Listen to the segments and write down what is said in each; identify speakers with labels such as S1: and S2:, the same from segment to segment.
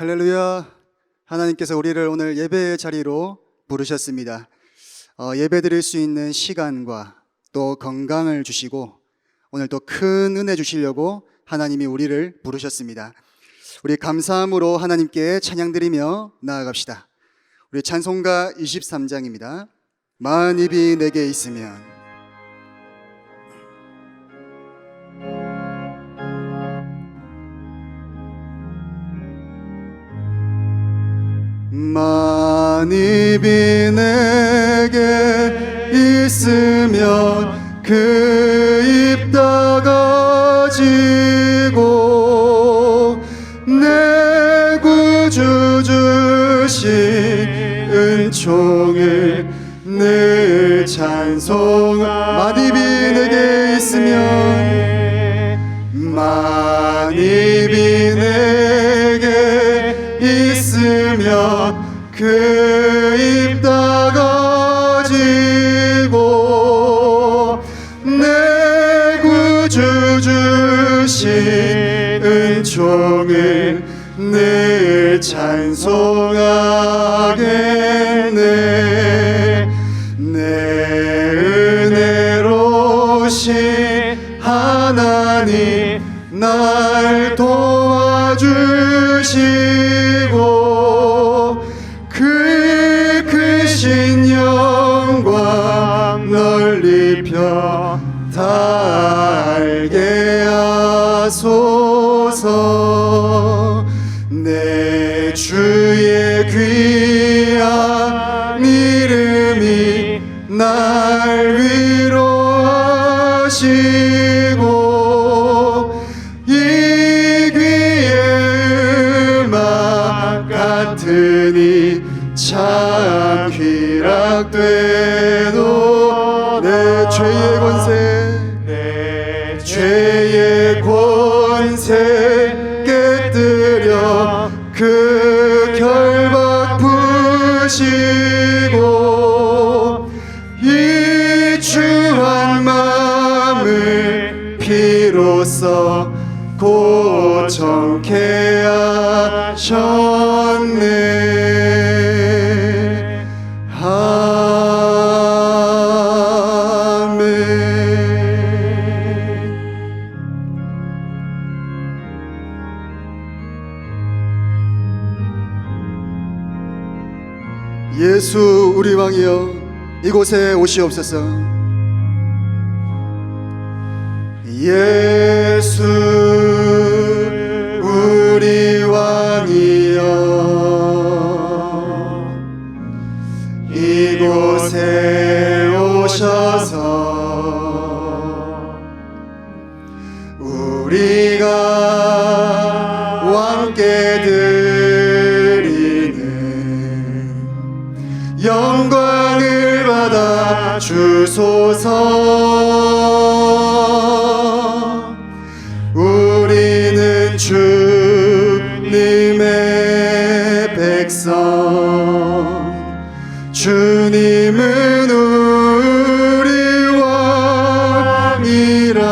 S1: 할렐루야. 하나님께서 우리를 오늘 예배의 자리로 부르셨습니다. 예배 드릴 수 있는 시간과 또 건강을 주시고 오늘 또 큰 은혜 주시려고 하나님이 우리를 부르셨습니다. 우리 감사함으로 하나님께 찬양드리며 나아갑시다. 우리 찬송가 23장입니다. 마흔 입이 내게 있으면. 만입이 내게 있으면 그 입 닫아지고 내 구주 주신 은총을 늘 찬송하. 만입이 내게 있으면, 만입이 내게 있으면 그 입 닫아지고 내 구주 주신 은총을 늘 찬송하겠네. 내 은혜로신 하나님 날 도와주시고 그 크신 영광 널리 펴 다 알게 하소서. 내 주의 귀한 이름이 날 위로하시고 이 귀의 음악 같으니 참 희락되도 내 죄의 권세, 내 죄의 권세 깨뜨려 그 결박 푸시고 이 추한 마음을 피로써 고정케 하셨네. 아멘. 예수 우리 왕이여 이곳에 오시옵소서. 예수 우리 왕이여 이곳에 오셔서 우리가 왕께 드리는 영광을 받아 주소서. 우리는 주님의 백성, 주님은 우리 왕이라.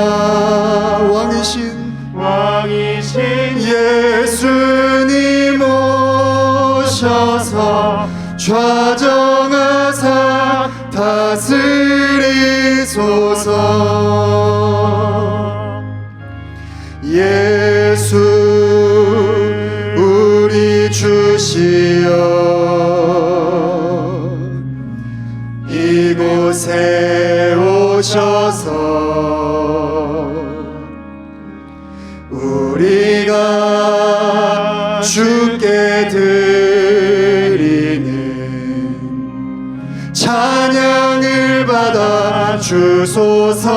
S1: 왕이신 예수님 오셔서 좌정하사 다스리소서. 예수 우리 주시여 이곳에 오셔서 우리가 주께 드리는 찬양을 받아 주소서.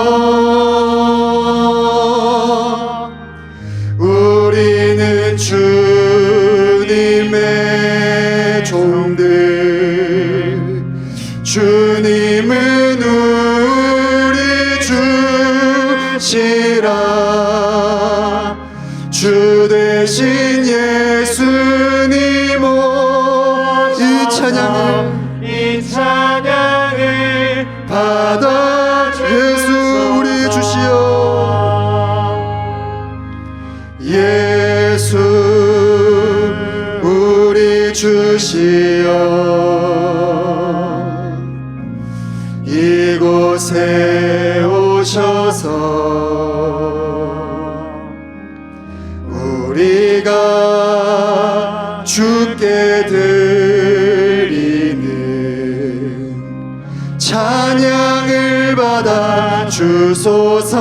S1: 우리는 주님의 종들, 주님은 우리 주시라. 주 대신 예수님 이 찬양을 받아 예수 우리 주시여. 예수 주시어 이곳에 오셔서 우리가 주께 드리는 찬양을 받아 주소서.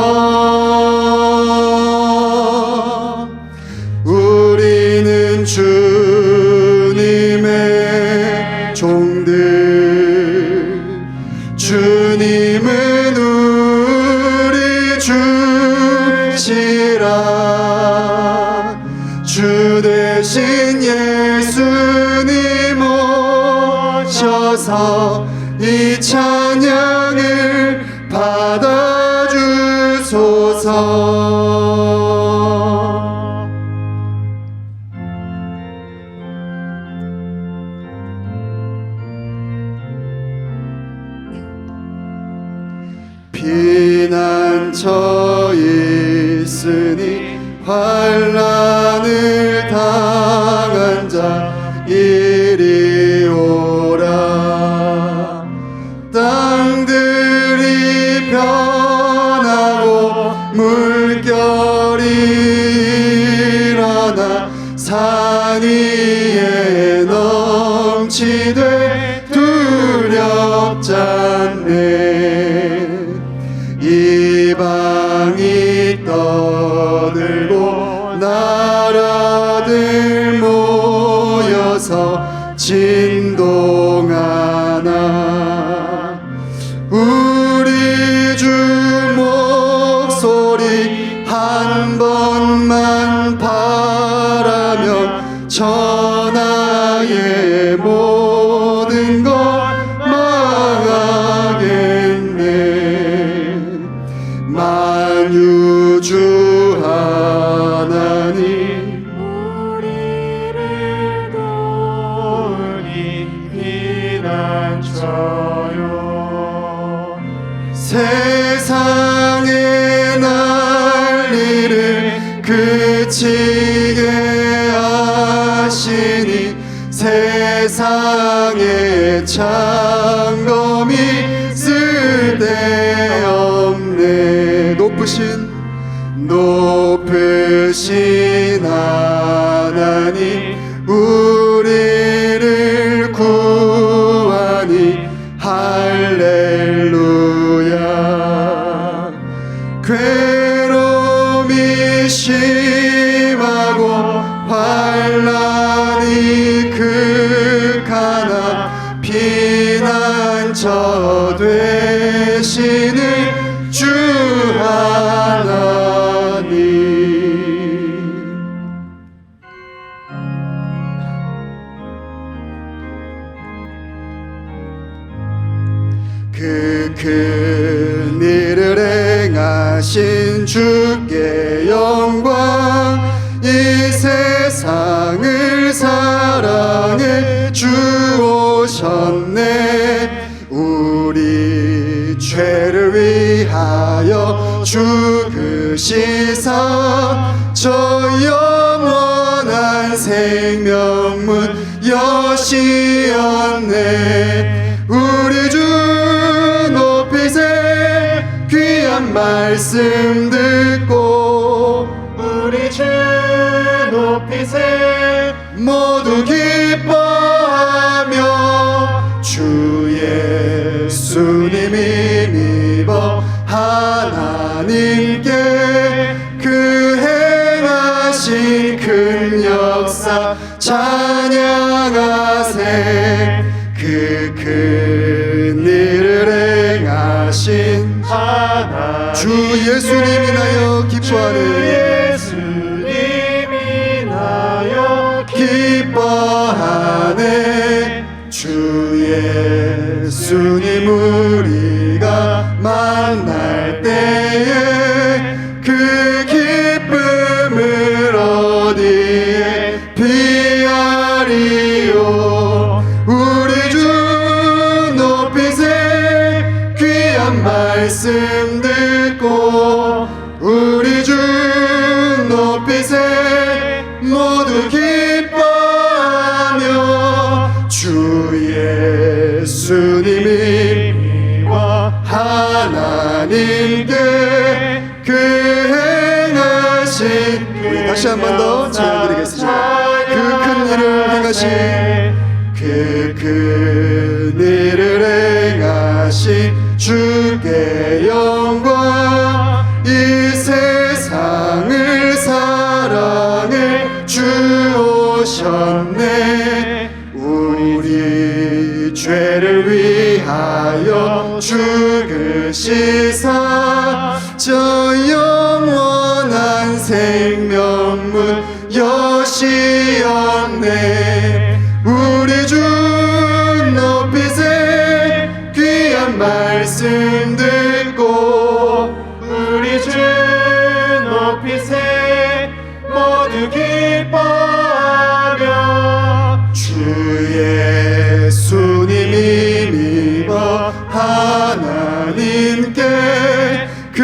S1: 우리는 주님의 종들, 주님은 우리 주시라. 주 대신 예수님 오셔서 이 찬양을 받아주소서. 피난처 있으니 환난을 당한 자 이리 오라. 땅들이 변하고 물결이 일어나 산 위에 넘치되 두렵지 않네. 이방이 떠들고 나라들 모여서 진동하나 우리 주 목소리 한 번만 바라면 천하의 모든 것 망하겠네. 만유주 하나님 우리를 도우니 피난처요. 세상의 난리를 그치게 하시니 세상의 창검이 쓸데없네. 높으신 하나님 우리를 구하니 할렐루야. 괴로움이 심하고 환난이 극하나 피난처 되시는 주 하나님. 그 큰 일을 행하신 주께 영광. 이 세상을 사랑해 주 오셨네. 우리 죄를 위하여 죽으시사 저 영원한 생명문 여시었네. 우리 주 높이세 귀한 말씀 듣고 우리 주 높이세 모두 기뻐하며 주 예수님이 믿어 하나님께 그 행하신 큰 역사 찬양하세. 그 큰 일을 행하신 하나님 주 예수님이 나여 기뻐하네. 예수님이 나여 기뻐하네. 주 예수님 우리가 만날 때에 그 기쁨을 어디에 비하리요. 우리 주 높이세 귀한 말씀 듣고 우리 주 높이세 모두 기뻐하며 그 큰 일을 행하신 주께 영광. 이 세상을 사랑해 주오셨네. 우리 죄를 위하여 죽으시사 저 영원한 생명문 여시었네. 우리 주 높이세 귀한 말씀 듣고
S2: 우리 주 높이세 모두 기뻐하며
S1: 주 예수님이 믿어 하나님께 그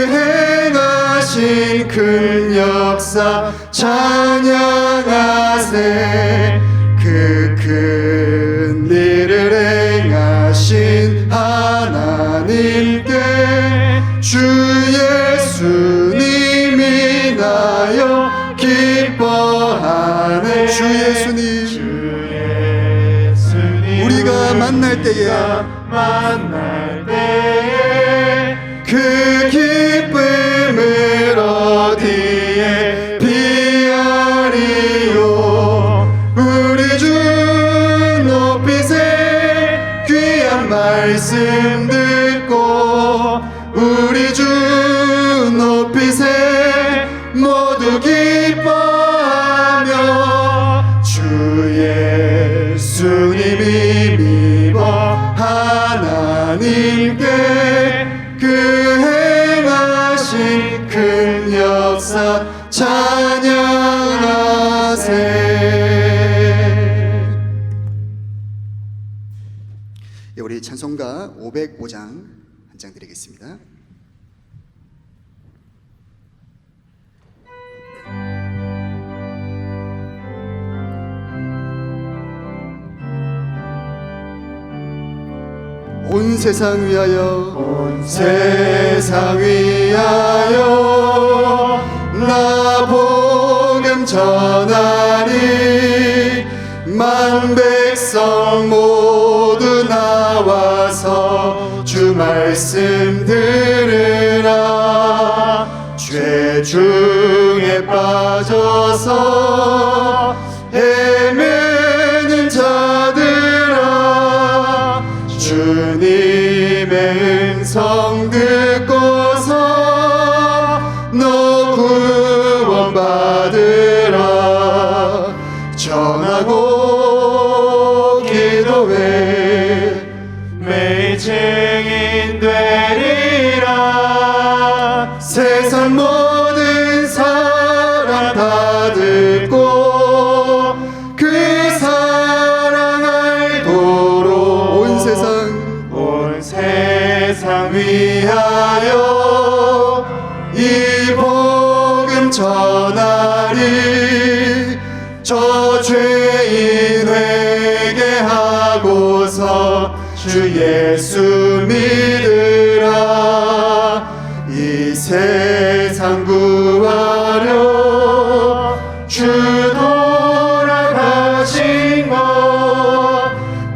S1: 행하신 큰 역사 찬양하세. 그 큰 일을 행하신 하나님께 주 예수님이 나여 기뻐하네. 주 예수님 우리가 만날 때에 그 기쁨을 어디에 비하리요. 우리 주 높이세 귀한 말씀 듣고 우리 주 높이세 모두 기뻐하며 주 예수님이 믿어 하나님께 그 행하신 큰 역사 찬양하세. 우리 찬송가 505장 한 장 드리겠습니다. 온 세상 위하여 온 세상 위하여 나 복음 전하리. 만 백성 모두 나와서 주 말씀 들으라. 죄 중에 빠져서 헤매는 자들아 주님의 음성 듣고서 너 구원받으라. 전하고 기도해
S2: 매일 증인 되리라.
S1: 세상 모든 사람 다 듣고 그 사랑 알도록 온 세상 위하여 이 복음 전하리. 저 죄인 회개하고서 주 예수 믿으라. 이 세상 구하려 주 돌아가신 것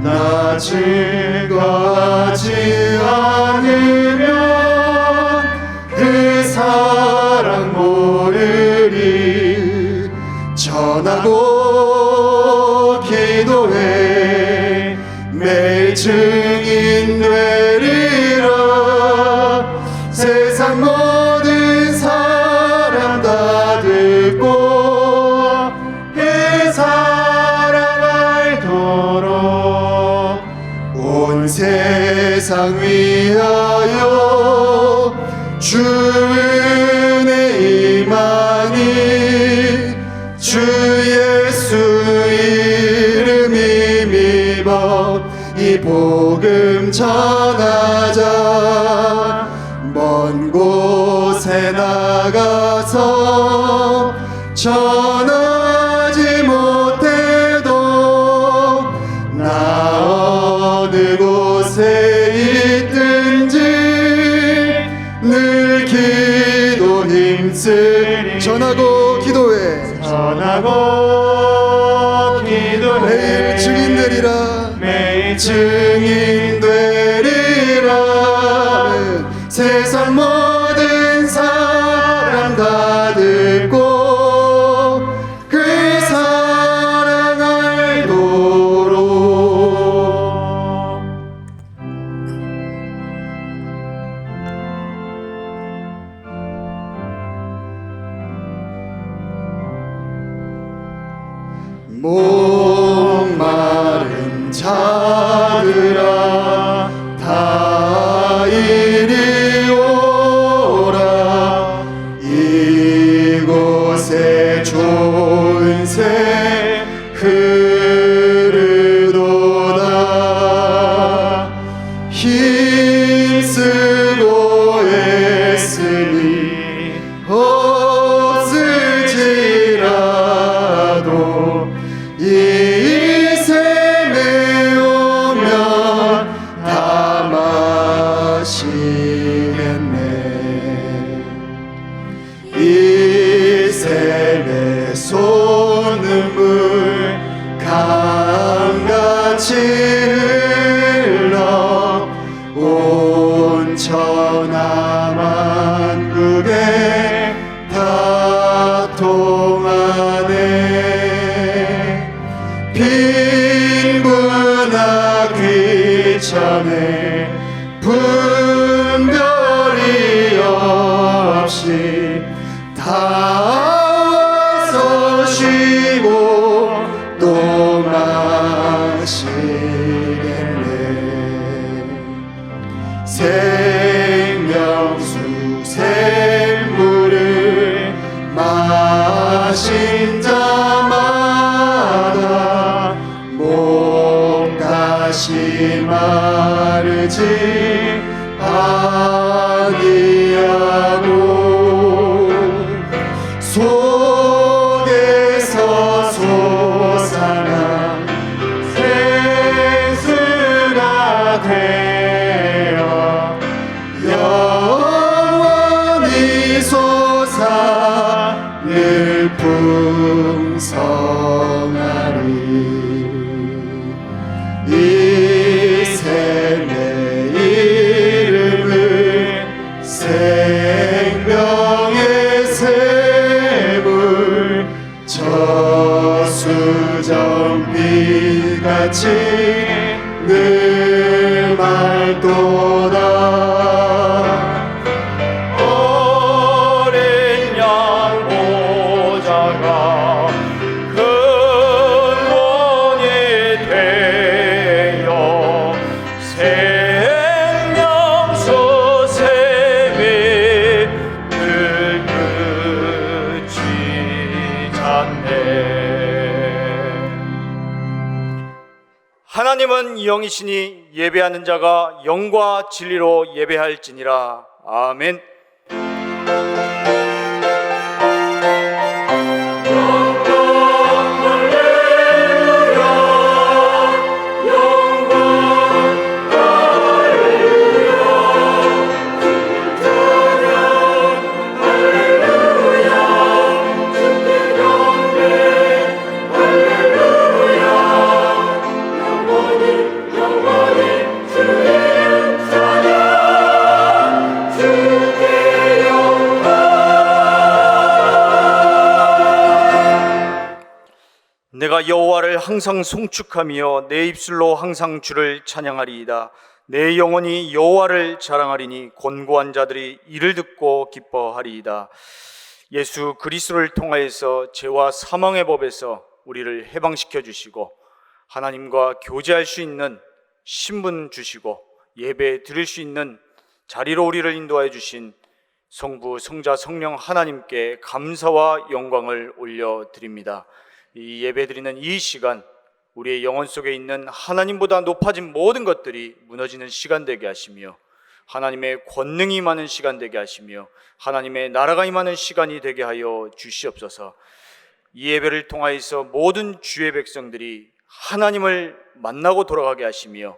S1: 나 증거하지 않으면 그 사랑 모르리. 전하고 기도해 매일 증인 되리라. 세상 모든 사람 다 듣고 그 사랑 알도록 온 세상 위하여 주 은혜 임하니. 주 예수 이름이 믿어 이 복음 전하자. 먼 곳에 나가서 전하지 못해도 나 어느 곳에 있든지 늘 기도 힘쓰리. 전하고 기도해
S2: 전하고 기도해
S1: 증인 되리라. 세상 모든 사람 다 듣고 그 사랑 알도록. 목마른 자들아 다 이리 오라. 이곳에 좋은 새 흐르도다. 힘쓰고 애쓰니 없을지라도 이 샘에 오면 다 마시겠네. 이 샘에 솟는물 강같이 흘러 온 천하만국에 다 통하네. 빈부나 귀천에 분별이 없이 다 와서 쉬고 또 마시겠네. 생명수 샘물을 마신 자마다 몸다시 마르지 아니하고 속에서 솟아난 생수가 되어 영원히 솟아 늘 풍성하리. 이 샘의 이름은 생명의 샘물, 저수정빛같이 늘 맑도다.
S2: 어린 양 보좌가 근원이 되어 생명수 샘이 늘 그치지 않네. 하나님은 영이시니 예배하는 자가 영과 진리로 예배할지니라. 아멘. 내가 여호와를 항상 송축하며 내 입술로 항상 주를 찬양하리이다. 내 영혼이 여호와를 자랑하리니 곤고한 자들이 이를 듣고 기뻐하리이다. 예수 그리스도를 통하여서 죄와 사망의 법에서 우리를 해방시켜 주시고 하나님과 교제할 수 있는 신분 주시고 예배 드릴 수 있는 자리로 우리를 인도하여 주신 성부, 성자, 성령 하나님께 감사와 영광을 올려드립니다. 이 예배드리는 이 시간, 우리의 영혼 속에 있는 하나님보다 높아진 모든 것들이 무너지는 시간 되게 하시며 하나님의 권능이 임하는 시간 되게 하시며 하나님의 나라가 임하는 시간이 되게 하여 주시옵소서. 이 예배를 통하여서 모든 주의 백성들이 하나님을 만나고 돌아가게 하시며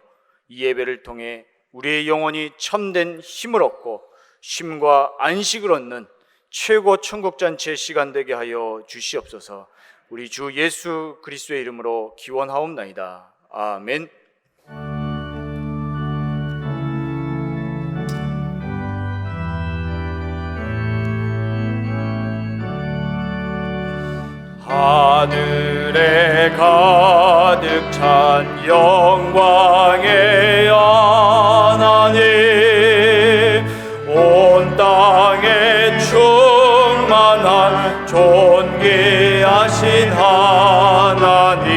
S2: 이 예배를 통해 우리의 영혼이 참된 힘을 얻고 쉼과 안식을 얻는 최고 천국잔치의 시간 되게 하여 주시옵소서. 우리 주 예수 그리스도의 이름으로 기원하옵나이다. 아멘. 은혜 가득 찬 영광의 하나님, 온 땅에 충만한 존귀하신 하나님,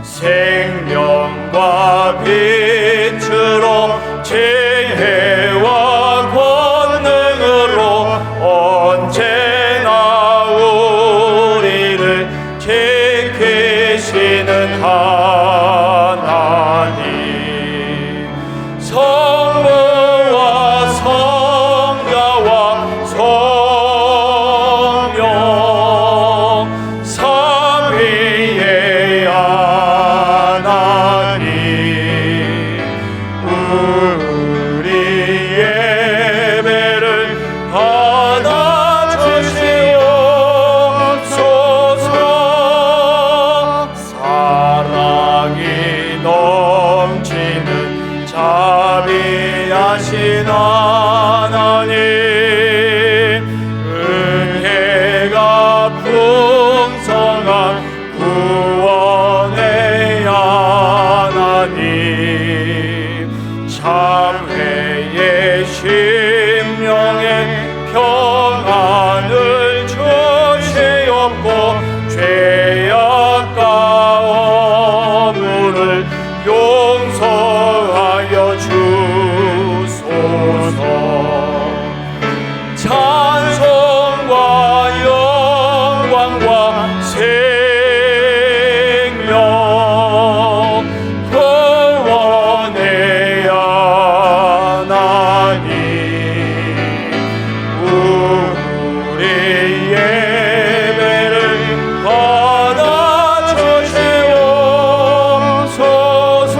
S2: 생명과 빛으로 지혜와 권능으로 언제나 우리를 지키시는 하나님, 성부와 성자와 성령 삼위의 하나님, 우리 예배를 받아주시옵소서. 사랑이 넘치는 자비하신 하나님, 은혜가 풍성한 구원의 하나님, 참회의 심령에 평안을 주시옵고 죄악 가오물을 용서하여 주소서. 찬송과 영광과 생명 구원의 하나님, 우리 예배를 받아주시옵소서.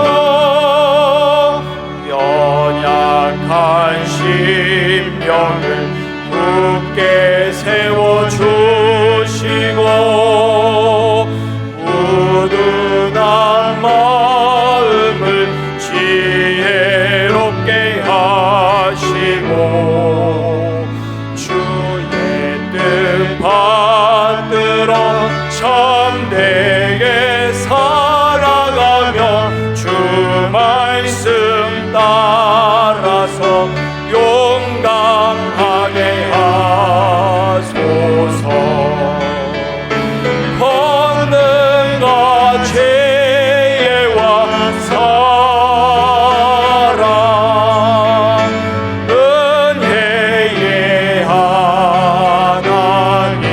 S2: 연약한 심령을 굳게 세워주시고 우둔한 마음을 지혜롭게 하시고 주의 뜻 받들어 참되게 살아가며 주 말씀 따라서 용감하게 하소서. 권능과 지혜와 사랑, 은혜의 하나님,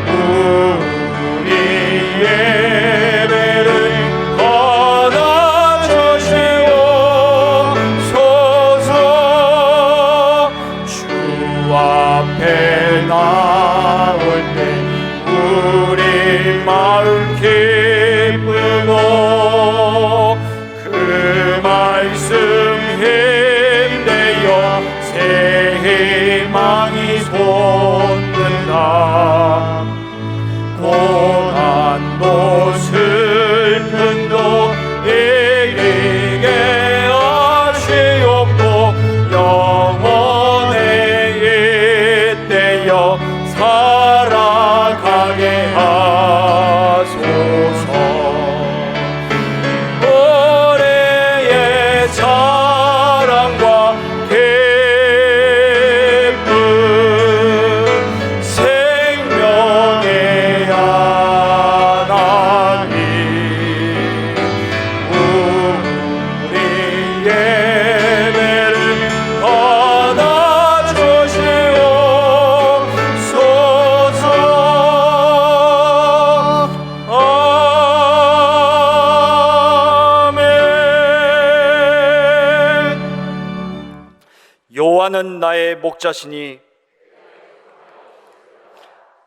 S2: 우리 예배를 받아주시옵소서. 주 앞에 나올 때 우리 마음 기쁘고 그 말씀 힘내어 새 희망이 솟는다. 고난도 슬픔도 이기게 하시옵고 영원에 잇대어 살아가게 하소서. 올해의 사랑과 기쁨, 생명의 하나님, 우리 예배를 받아주시옵소서. 아멘. 여호와는 나의 목자시니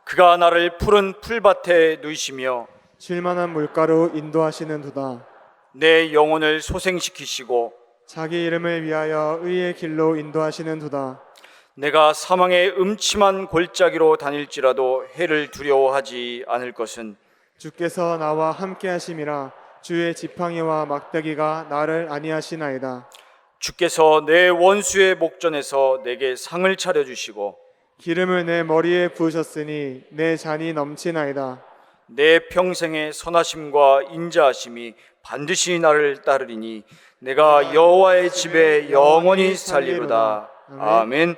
S2: 그가 나를 푸른 풀밭에 누이시며
S3: 쉴만한 물가로 인도하시는도다.
S2: 내 영혼을 소생시키시고
S3: 자기 이름을 위하여 의의 길로 인도하시는도다.
S2: 내가 사망의 음침한 골짜기로 다닐지라도 해를 두려워하지 않을 것은
S3: 주께서 나와 함께 하심이라. 주의 지팡이와 막대기가 나를 안위하시나이다.
S2: 주께서 내 원수의 목전에서 내게 상을 차려주시고
S3: 기름을 내 머리에 부으셨으니 내 잔이 넘치나이다.
S2: 내 평생의 선하심과 인자하심이 반드시 나를 따르리니 내가 여호와의 집에 영원히 살리로다. 아멘.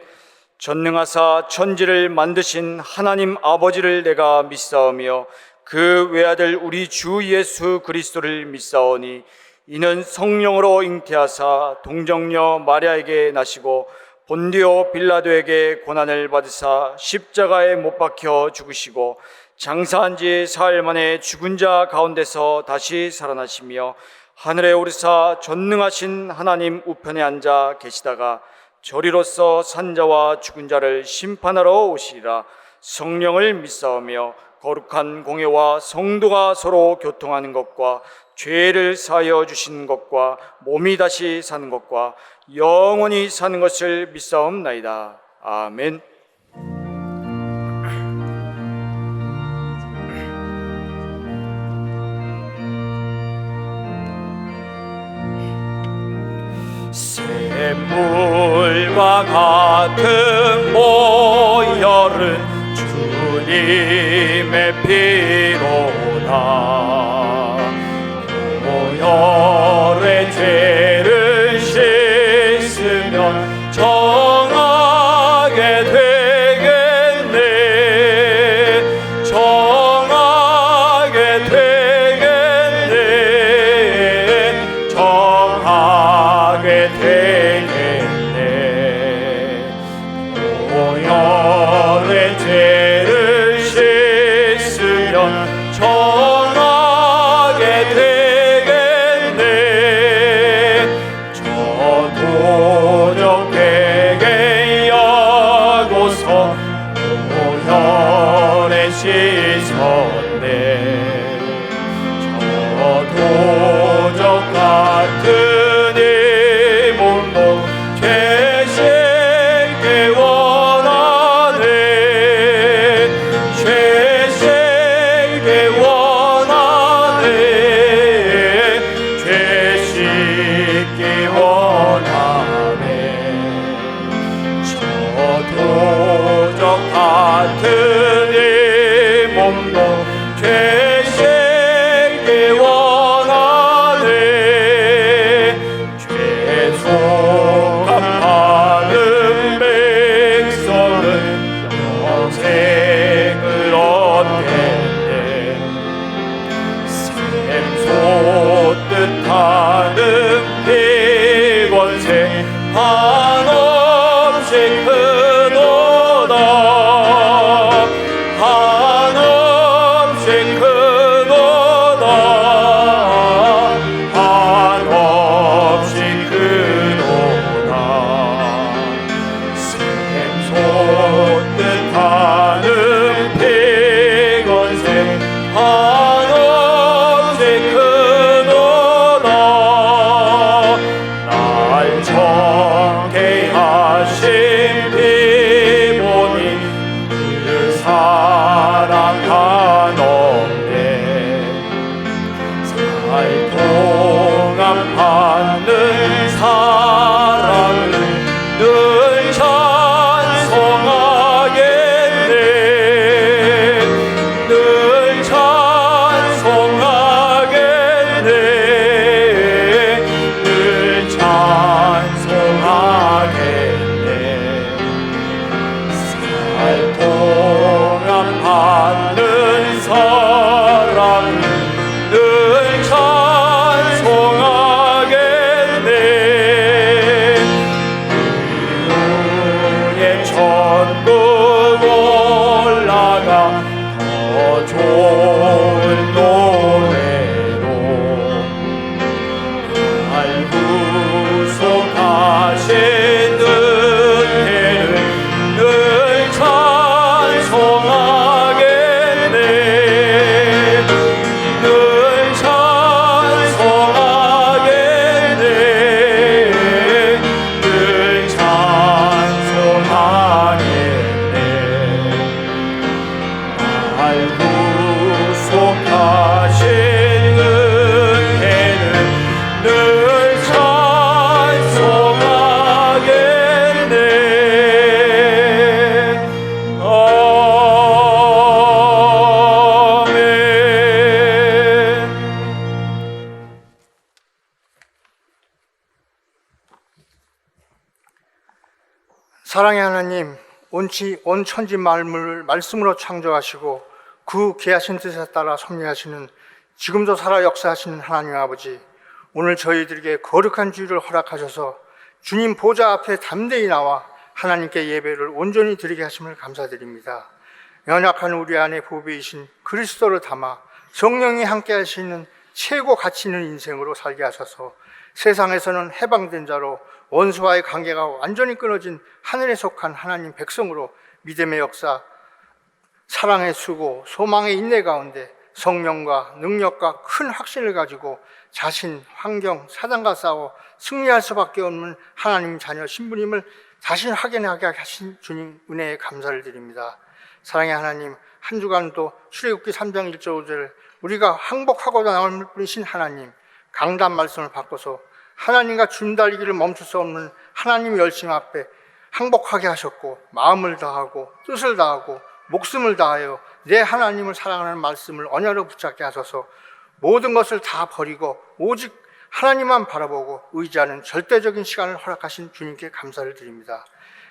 S2: 전능하사 천지를 만드신 하나님 아버지를 내가 믿사오며 그 외아들 우리 주 예수 그리스도를 믿사오니 이는 성령으로 잉태하사 동정녀 마리아에게 나시고 본디오 빌라도에게 고난을 받으사 십자가에 못 박혀 죽으시고 장사한 지 사흘 만에 죽은 자 가운데서 다시 살아나시며 하늘에 오르사 전능하신 하나님 우편에 앉아 계시다가 저리로서 산자와 죽은 자를 심판하러 오시리라. 성령을 믿사오며 거룩한 공예와 성도가 서로 교통하는 것과 죄를 사하여 주신 것과 몸이 다시 사는 것과 영원히 사는 것을 믿사옵나이다. 아멘. 샘물과 같은 모혈은 주님의 피로다. 모혈의 죄를 씻으면 정하게 되겠네. 정하게 되겠네. 정하게 되겠네. 모혈의 죄를 씻으면 정하게 되겠네. 저 도적에게 야고서 모혈에 씻었네. 저 도적 같은 이 몸도 죄짓게 원하네. 죄짓게 원하네. 죄짓게 원하네. 저 도적 같은 이 몸도 죄짓게 원하네. 죄 속함하는 백성은 영생을 얻겠네. 샘솟듯 하는 피권세 한없이 크도다. 한없이 크도다. 한없이 크도다. 샘솟듯 하는 피권세 한없이 크도다. 날 정케하신 피보니 그 사랑하노네. 살 동안 받는 사랑을 늘 찬송하겠네. 늘 찬송하겠네.
S4: 사랑의 하나님, 온 천지 만물을 말씀으로 창조하시고 그 귀하신 뜻에 따라 섭리하시는 지금도 살아 역사하시는 하나님 아버지, 오늘 저희들에게 거룩한 주일을 허락하셔서 주님 보좌 앞에 담대히 나와 하나님께 예배를 온전히 드리게 하심을 감사드립니다. 연약한 우리 안에 보배이신 그리스도를 담아 성령이 함께 하시는 최고 가치 있는 인생으로 살게 하셔서 세상에서는 해방된 자로 원수와의 관계가 완전히 끊어진 하늘에 속한 하나님 백성으로 믿음의 역사, 사랑의 수고, 소망의 인내 가운데 성령과 능력과 큰 확신을 가지고 자신, 환경, 사단과 싸워 승리할 수밖에 없는 하나님 자녀 신부님을 다시 확인하게 하신 주님 은혜에 감사를 드립니다. 사랑의 하나님, 한 주간도 출애굽기 3장 1절 5절 우리가 항복하고자 나올 분이신 하나님, 강단 말씀을 바꿔서 하나님과 줌 달리기를 멈출 수 없는 하나님 열심 앞에 항복하게 하셨고, 마음을 다하고 뜻을 다하고 목숨을 다하여 내 하나님을 사랑하는 말씀을 언약으로 붙잡게 하셔서 모든 것을 다 버리고 오직 하나님만 바라보고 의지하는 절대적인 시간을 허락하신 주님께 감사를 드립니다.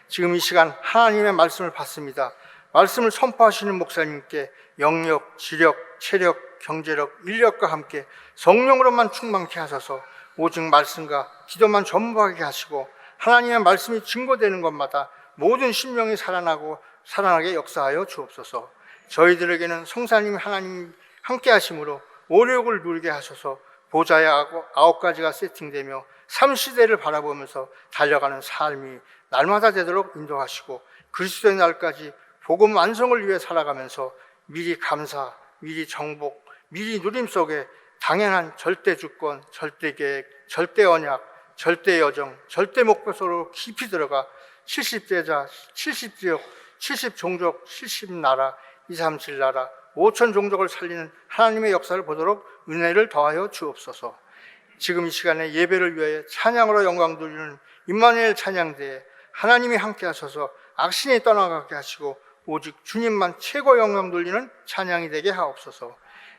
S4: 지금 이 시간 하나님의 말씀을 받습니다. 말씀을 선포하시는 목사님께 영력, 지력, 체력, 경제력, 인력과 함께 성령으로만 충만케 하셔서 오직 말씀과 기도만 전부하게 하시고 하나님의 말씀이 증거되는 것마다 모든 심령이 살아나게 역사하여 주옵소서. 저희들에게는 성사님 하나님 함께 하심으로 오력을 누리게 하셔서 보좌의 9가지가 세팅되며 3시대를 바라보면서 달려가는 삶이 날마다 되도록 인도하시고 그리스도의 날까지 복음 완성을 위해 살아가면서 미리 감사, 미리 정복, 미리 누림 속에 당연한 절대 주권, 절대 계획, 절대 언약, 절대 여정, 절대 목표소로 깊이 들어가 70제자, 70지역, 70종족, 70나라, 237나라, 5천 종족을 살리는 하나님의 역사를 보도록 은혜를 더하여 주옵소서. 지금 이 시간에 예배를 위해 찬양으로 영광 돌리는 임마누엘 찬양대에 하나님이 함께 하셔서 악신이 떠나가게 하시고 오직 주님만 최고 영광 돌리는 찬양이 되게 하옵소서.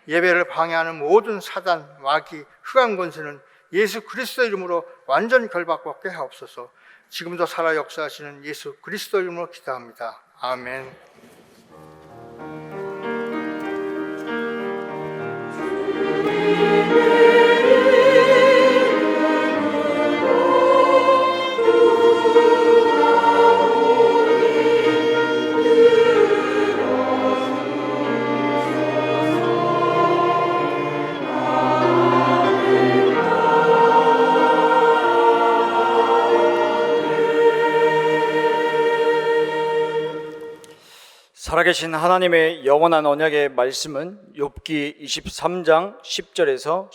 S4: 예배를 방해하는 모든 사단, 마귀, 흑암 권세는 예수 그리스도 이름으로 완전 결박받게 하옵소서. 지금도 살아 역사하시는 예수 그리스도 이름으로 기도합니다. 아멘.
S2: 살아계신 하나님의 영원한 언약의 말씀은 욥기 23장 10절에서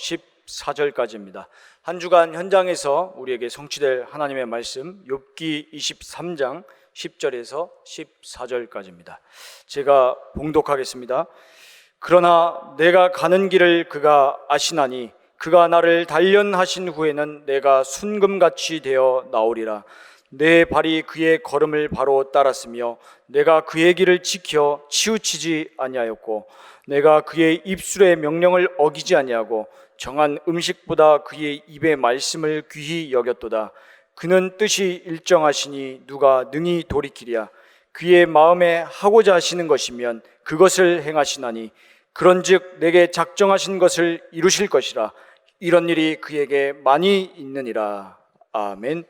S2: 14절까지입니다. 한 주간 현장에서 우리에게 성취될 하나님의 말씀 욥기 23장 10절에서 14절까지입니다. 제가 봉독하겠습니다. 그러나 내가 가는 길을 그가 아시나니 그가 나를 단련하신 후에는 내가 순금같이 되어 나오리라. 내 발이 그의 걸음을 바로 따랐으며 내가 그의 길을 지켜 치우치지 아니하였고 내가 그의 입술의 명령을 어기지 아니하고 정한 음식보다 그의 입의 말씀을 귀히 여겼도다. 그는 뜻이 일정하시니 누가 능히 돌이키랴. 그의 마음에 하고자 하시는 것이면 그것을 행하시나니 그런즉 내게 작정하신 것을 이루실 것이라. 이런 일이 그에게 많이 있느니라. 아멘.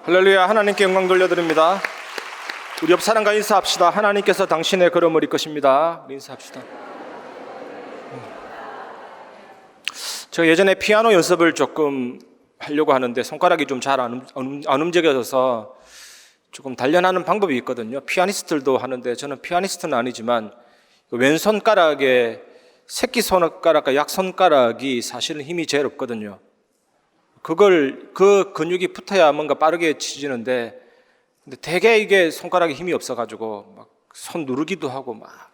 S5: 할렐루야. 하나님께 영광 돌려드립니다. 우리 옆 사람과 인사합시다. 하나님께서 당신의 걸음을 이끄십니다. 우리 인사합시다. 제가 예전에 피아노 연습을 조금 하려고 하는데 손가락이 좀 잘 안 움직여져서 조금 단련하는 방법이 있거든요. 피아니스트들도 하는데 저는 피아니스트는 아니지만 왼손가락에 새끼손가락과 약손가락이 사실은 힘이 제일 없거든요. 그 근육이 붙어야 뭔가 빠르게 치지는데, 근데 되게 이게 손가락에 힘이 없어가지고 막 손 누르기도 하고 막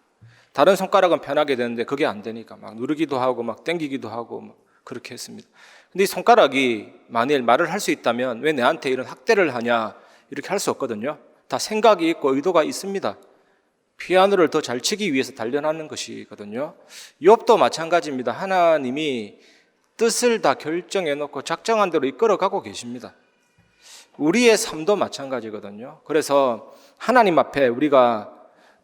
S5: 다른 손가락은 편하게 되는데 그게 안 되니까 막 누르기도 하고 막 당기기도 하고 막 그렇게 했습니다. 근데 이 손가락이 만일 말을 할 수 있다면 왜 내한테 이런 학대를 하냐 이렇게 할 수 없거든요. 다 생각이 있고 의도가 있습니다. 피아노를 더 잘 치기 위해서 단련하는 것이거든요. 욥도 마찬가지입니다. 하나님이 뜻을 다 결정해 놓고 작정한 대로 이끌어가고 계십니다. 우리의 삶도 마찬가지거든요. 그래서 하나님 앞에 우리가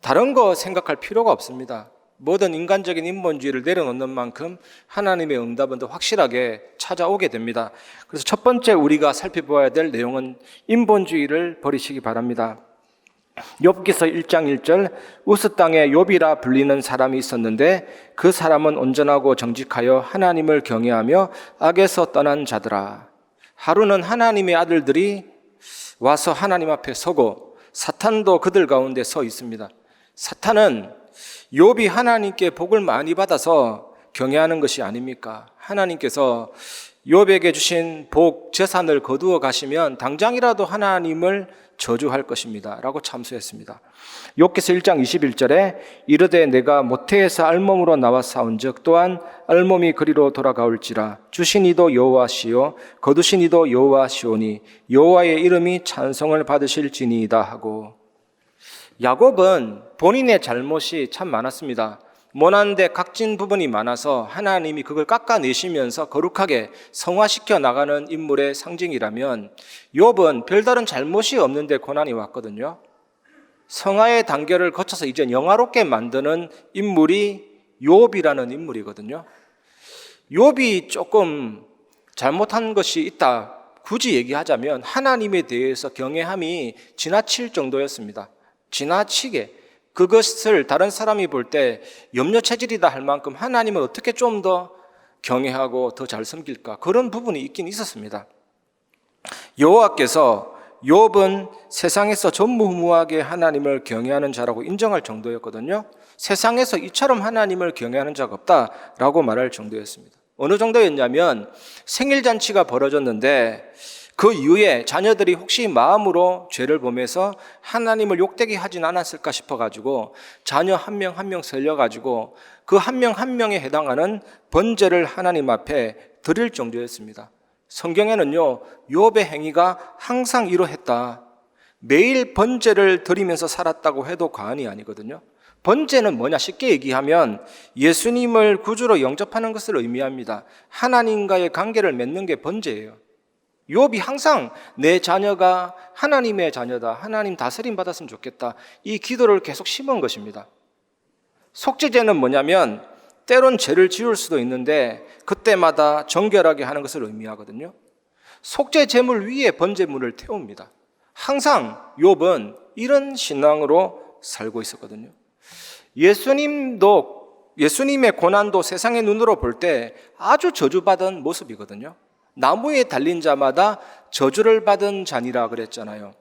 S5: 다른 거 생각할 필요가 없습니다. 모든 인간적인 인본주의를 내려놓는 만큼 하나님의 응답은 더 확실하게 찾아오게 됩니다. 그래서 첫 번째 우리가 살펴보아야 될 내용은 인본주의를 버리시기 바랍니다. 욥기서 1장 1절, 우스 땅에 욥이라 불리는 사람이 있었는데 그 사람은 온전하고 정직하여 하나님을 경외하며 악에서 떠난 자더라. 하루는 하나님의 아들들이 와서 하나님 앞에 서고 사탄도 그들 가운데 서 있습니다. 사탄은 욥이 하나님께 복을 많이 받아서 경외하는 것이 아닙니까? 하나님께서 욥에게 주신 복, 재산을 거두어 가시면 당장이라도 하나님을 저주할 것입니다 라고 참수했습니다. 욥기서 1장 21절에 이르되 내가 모태에서 알몸으로 나와 싸운즉 또한 알몸이 그리로 돌아가올지라 주신 이도 여호와시요 거두신 이도 여호와시오니 여호와의 이름이 찬송을 받으실지니이다 하고, 야곱은 본인의 잘못이 참 많았습니다. 모난데 각진 부분이 많아서 하나님이 그걸 깎아내시면서 거룩하게 성화시켜 나가는 인물의 상징이라면, 욥은 별다른 잘못이 없는데 고난이 왔거든요. 성화의 단계를 거쳐서 이제 영화롭게 만드는 인물이 욥이라는 인물이거든요. 욥이 조금 잘못한 것이 있다 굳이 얘기하자면 하나님에 대해서 경외함이 지나칠 정도였습니다. 지나치게 그것을 다른 사람이 볼 때 염려 체질이다 할 만큼 하나님을 어떻게 좀 더 경외하고 더 잘 섬길까, 그런 부분이 있긴 있었습니다. 여호와께서 욥은 세상에서 전무후무하게 하나님을 경외하는 자라고 인정할 정도였거든요. 세상에서 이처럼 하나님을 경외하는 자가 없다라고 말할 정도였습니다. 어느 정도였냐면 생일잔치가 벌어졌는데 그 이후에 자녀들이 혹시 마음으로 죄를 범해서 하나님을 욕되게 하진 않았을까 싶어가지고 자녀 한 명 한 명 살려가지고 그 한 명 한 명에 해당하는 번제를 하나님 앞에 드릴 정도였습니다. 성경에는요, 욥의 행위가 항상 이러했다. 매일 번제를 드리면서 살았다고 해도 과언이 아니거든요. 번제는 뭐냐? 쉽게 얘기하면 예수님을 구주로 영접하는 것을 의미합니다. 하나님과의 관계를 맺는 게 번제예요. 욥이 항상 내 자녀가 하나님의 자녀다, 하나님 다스림 받았으면 좋겠다, 이 기도를 계속 심은 것입니다. 속죄제는 뭐냐면 때론 죄를 지을 수도 있는데 그때마다 정결하게 하는 것을 의미하거든요. 속죄 제물 위에 번제물을 태웁니다. 항상 욥은 이런 신앙으로 살고 있었거든요. 예수님의 고난도 세상의 눈으로 볼 때 아주 저주받은 모습이거든요. 나무에 달린 자마다 저주를 받은 자니라 그랬잖아요.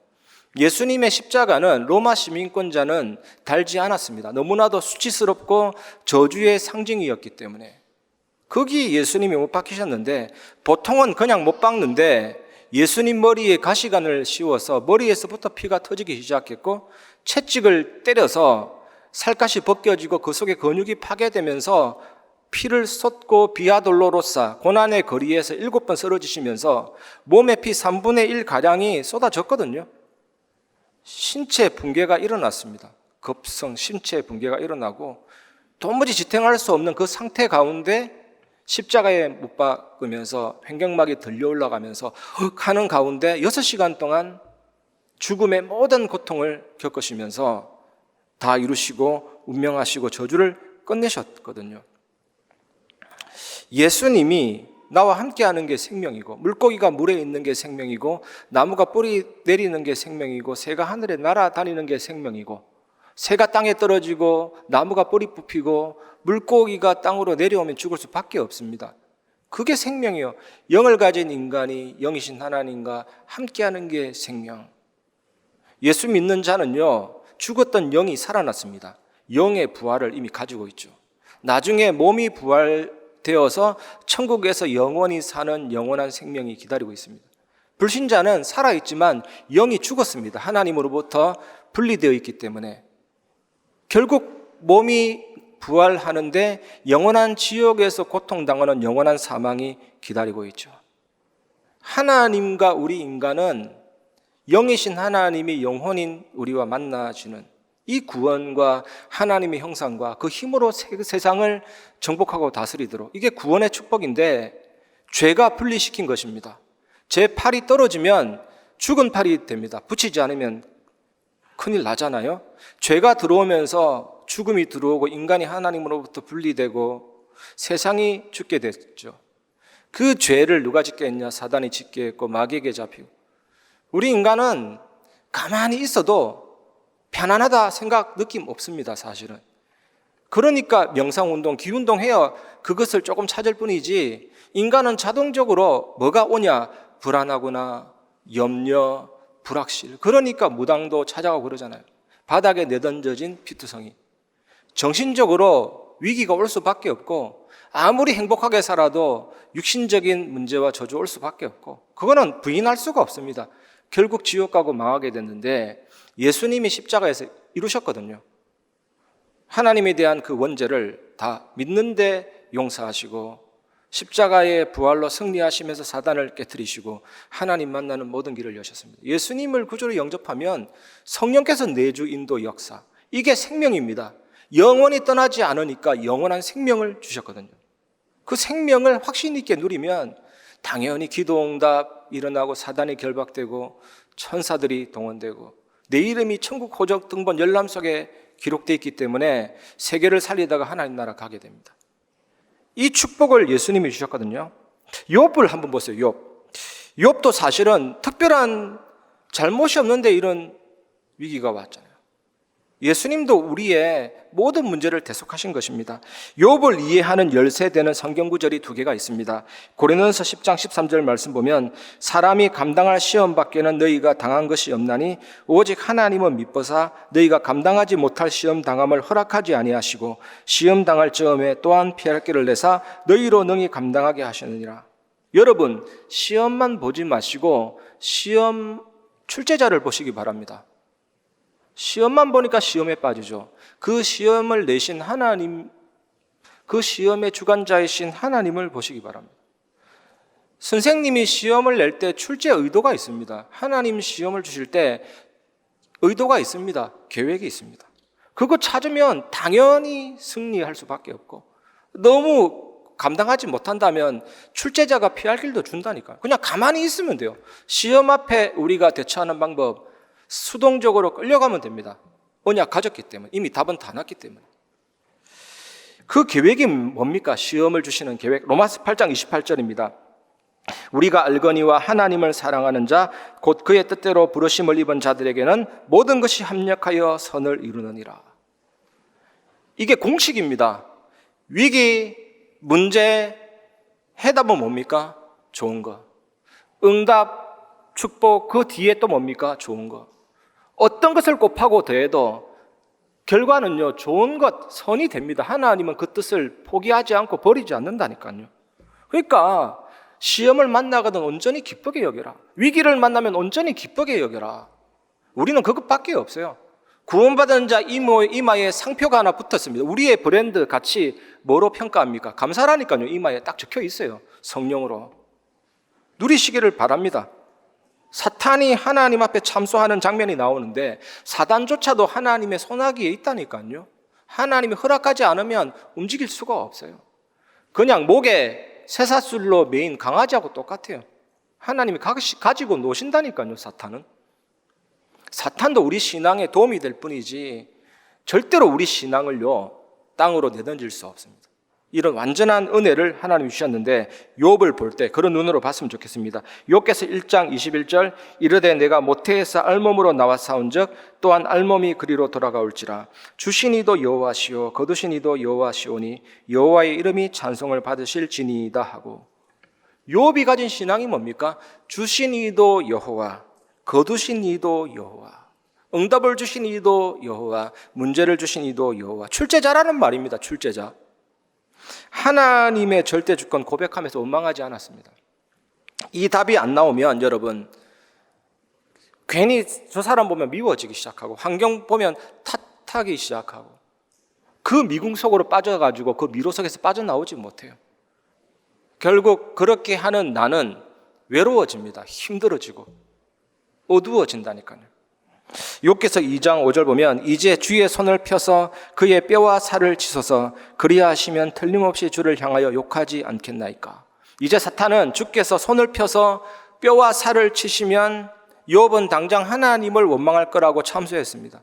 S5: 예수님의 십자가는 로마 시민권자는 달지 않았습니다. 너무나도 수치스럽고 저주의 상징이었기 때문에. 거기 예수님이 못 박히셨는데 보통은 그냥 못 박는데 예수님 머리에 가시관을 씌워서 머리에서부터 피가 터지기 시작했고 채찍을 때려서 살갗이 벗겨지고 그 속에 근육이 파괴되면서 피를 쏟고 비아돌로로사 고난의 거리에서 7번 쓰러지시면서 몸의 피 3분의 1가량이 쏟아졌거든요. 신체 붕괴가 일어났습니다. 급성 신체 붕괴가 일어나고 도무지 지탱할 수 없는 그 상태 가운데 십자가에 못 박으면서 횡격막이 들려 올라가면서 하는 가운데 6시간 동안 죽음의 모든 고통을 겪으시면서 다 이루시고 운명하시고 저주를 끝내셨거든요. 예수님이 나와 함께하는 게 생명이고 물고기가 물에 있는 게 생명이고 나무가 뿌리 내리는 게 생명이고 새가 하늘에 날아다니는 게 생명이고 새가 땅에 떨어지고 나무가 뿌리 뽑히고 물고기가 땅으로 내려오면 죽을 수밖에 없습니다. 그게 생명이에요. 영을 가진 인간이 영이신 하나님과 함께하는 게 생명. 예수 믿는 자는요, 죽었던 영이 살아났습니다. 영의 부활을 이미 가지고 있죠. 나중에 몸이 부활되어서 천국에서 영원히 사는 영원한 생명이 기다리고 있습니다. 불신자는 살아있지만 영이 죽었습니다. 하나님으로부터 분리되어 있기 때문에. 결국 몸이 부활하는데 영원한 지옥에서 고통당하는 영원한 사망이 기다리고 있죠. 하나님과 우리 인간은 영이신 하나님이 영혼인 우리와 만나주는 이 구원과 하나님의 형상과 그 힘으로 세상을 정복하고 다스리도록, 이게 구원의 축복인데 죄가 분리시킨 것입니다. 제 팔이 떨어지면 죽은 팔이 됩니다. 붙이지 않으면 큰일 나잖아요. 죄가 들어오면서 죽음이 들어오고 인간이 하나님으로부터 분리되고 세상이 죽게 됐죠. 그 죄를 누가 짓게 했냐? 사단이 짓게 했고 마귀에게 잡히고. 우리 인간은 가만히 있어도 편안하다 생각, 느낌 없습니다, 사실은. 그러니까 명상운동, 기운동 해야 그것을 조금 찾을 뿐이지, 인간은 자동적으로 뭐가 오냐? 불안하거나 염려, 불확실. 그러니까 무당도 찾아가고 그러잖아요. 바닥에 내던져진 피투성이. 정신적으로 위기가 올 수밖에 없고, 아무리 행복하게 살아도 육신적인 문제와 저주 올 수밖에 없고, 그거는 부인할 수가 없습니다. 결국 지옥 가고 망하게 됐는데 예수님이 십자가에서 이루셨거든요. 하나님에 대한 그 원죄를 다 믿는데 용서하시고 십자가의 부활로 승리하시면서 사단을 깨뜨리시고 하나님 만나는 모든 길을 여셨습니다. 예수님을 구주로 영접하면 성령께서 내주 인도 역사, 이게 생명입니다. 영원히 떠나지 않으니까 영원한 생명을 주셨거든요. 그 생명을 확신 있게 누리면 당연히 기도응답 일어나고 사단이 결박되고 천사들이 동원되고 내 이름이 천국 호적 등본 열람 속에 기록되어 있기 때문에 세계를 살리다가 하나님 나라 가게 됩니다. 이 축복을 예수님이 주셨거든요. 욥을 한번 보세요. 욥도 사실은 특별한 잘못이 없는데 이런 위기가 왔잖아요. 예수님도 우리의 모든 문제를 대속하신 것입니다. 욥을 이해하는 열세되는 성경 구절이 2개가 있습니다. 고린도전서 10장 13절 말씀 보면 사람이 감당할 시험 밖에는 너희가 당한 것이 없나니 오직 하나님은 미뻐사 너희가 감당하지 못할 시험 당함을 허락하지 아니하시고 시험 당할 즈음에 또한 피할 길을 내사 너희로 능히 감당하게 하시느니라. 여러분, 시험만 보지 마시고 시험 출제자를 보시기 바랍니다. 시험만 보니까 시험에 빠지죠. 그 시험을 내신 하나님, 그 시험의 주관자이신 하나님을 보시기 바랍니다. 선생님이 시험을 낼 때 출제 의도가 있습니다. 하나님 시험을 주실 때 의도가 있습니다. 계획이 있습니다. 그거 찾으면 당연히 승리할 수밖에 없고, 너무 감당하지 못한다면 출제자가 피할 길도 준다니까요. 그냥 가만히 있으면 돼요. 시험 앞에 우리가 대처하는 방법, 수동적으로 끌려가면 됩니다. 언약 가졌기 때문에, 이미 답은 다 났기 때문에. 그 계획이 뭡니까? 시험을 주시는 계획. 로마서 8장 28절입니다. 우리가 알거니와 하나님을 사랑하는 자 곧 그의 뜻대로 부르심을 입은 자들에게는 모든 것이 합력하여 선을 이루느니라. 이게 공식입니다. 위기, 문제, 해답은 뭡니까? 좋은 거. 응답, 축복, 그 뒤에 또 뭡니까? 좋은 거. 어떤 것을 곱하고 더해도 결과는요, 좋은 것, 선이 됩니다. 하나님은 그 뜻을 포기하지 않고 버리지 않는다니까요. 그러니까 시험을 만나거든 온전히 기쁘게 여겨라. 위기를 만나면 온전히 기쁘게 여겨라. 우리는 그것밖에 없어요. 구원받은 자 이마에 상표가 하나 붙었습니다. 우리의 브랜드 가치 뭐로 평가합니까? 감사라니까요. 이마에 딱 적혀 있어요. 성령으로. 누리시기를 바랍니다. 사탄이 하나님 앞에 참소하는 장면이 나오는데 사단조차도 하나님의 손아귀에 있다니까요. 하나님이 허락하지 않으면 움직일 수가 없어요. 그냥 목에 쇠사슬로 매인 강아지하고 똑같아요. 하나님이 가지고 노신다니까요. 사탄은. 사탄도 우리 신앙에 도움이 될 뿐이지 절대로 우리 신앙을요 땅으로 내던질 수 없습니다. 이런 완전한 은혜를 하나님이 주셨는데 욥을 볼 때 그런 눈으로 봤으면 좋겠습니다. 욥께서 1장 21절 이르되 내가 모태에서 알몸으로 나와 싸운즉 또한 알몸이 그리로 돌아가올지라 주신 이도 여호와시오 거두신 이도 여호와시오니 여호와의 이름이 찬송을 받으실지니이다 하고, 욥이 가진 신앙이 뭡니까? 주신 이도 여호와, 거두신 이도 여호와, 응답을 주신 이도 여호와, 문제를 주신 이도 여호와. 출제자라는 말입니다. 출제자. 하나님의 절대 주권 고백하면서 원망하지 않았습니다. 이 답이 안 나오면 여러분 괜히 저 사람 보면 미워지기 시작하고 환경 보면 탓하기 시작하고 그 미궁 속으로 빠져가지고 그 미로 속에서 빠져나오지 못해요. 결국 그렇게 하는 나는 외로워집니다. 힘들어지고 어두워진다니까요. 욥기서 2장 5절 보면 이제 주의 손을 펴서 그의 뼈와 살을 치소서 그리하시면 틀림없이 주를 향하여 욕하지 않겠나이까. 이제 사탄은 주께서 손을 펴서 뼈와 살을 치시면 욥은 당장 하나님을 원망할 거라고 참소했습니다.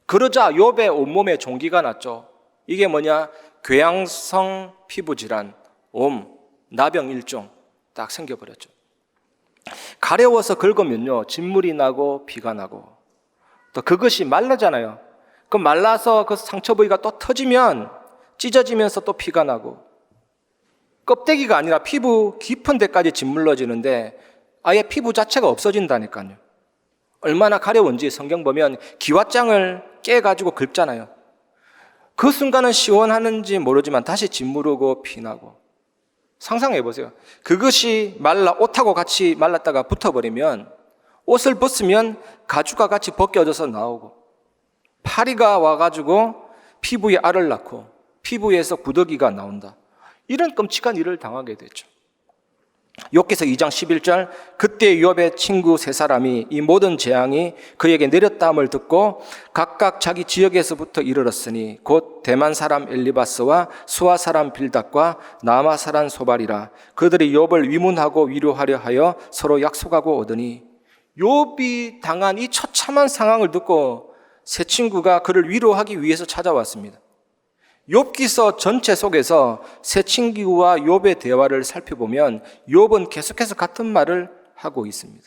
S5: 그러자 욥의 온몸에 종기가 났죠. 이게 뭐냐? 궤양성 피부질환, 나병 일종 딱 생겨버렸죠. 가려워서 긁으면요 진물이 나고 피가 나고, 또 그것이 말라잖아요. 그 말라서 그 상처 부위가 또 터지면 찢어지면서 또 피가 나고, 껍데기가 아니라 피부 깊은 데까지 짓물러지는데 아예 피부 자체가 없어진다니까요. 얼마나 가려운지 성경 보면 기왓장을 깨가지고 긁잖아요. 그 순간은 시원하는지 모르지만 다시 짓무르고 피나고. 상상해 보세요. 그것이 말라 옷하고 같이 말랐다가 붙어버리면 옷을 벗으면 가죽과 같이 벗겨져서 나오고, 파리가 와가지고 피부에 알을 낳고 피부에서 구더기가 나온다. 이런 끔찍한 일을 당하게 됐죠. 욥기서 2장 11절 그때 욥의 친구 세 사람이 이 모든 재앙이 그에게 내렸다함을 듣고 각각 자기 지역에서부터 이르렀으니 곧 대만 사람 엘리바스와 수아 사람 빌닷과 나마 사람 소발이라. 그들이 욥을 위문하고 위로하려 하여 서로 약속하고 오더니, 욥이 당한 이 처참한 상황을 듣고 세 친구가 그를 위로하기 위해서 찾아왔습니다. 욥기서 전체 속에서 세 친구와 욥의 대화를 살펴보면 욥은 계속해서 같은 말을 하고 있습니다.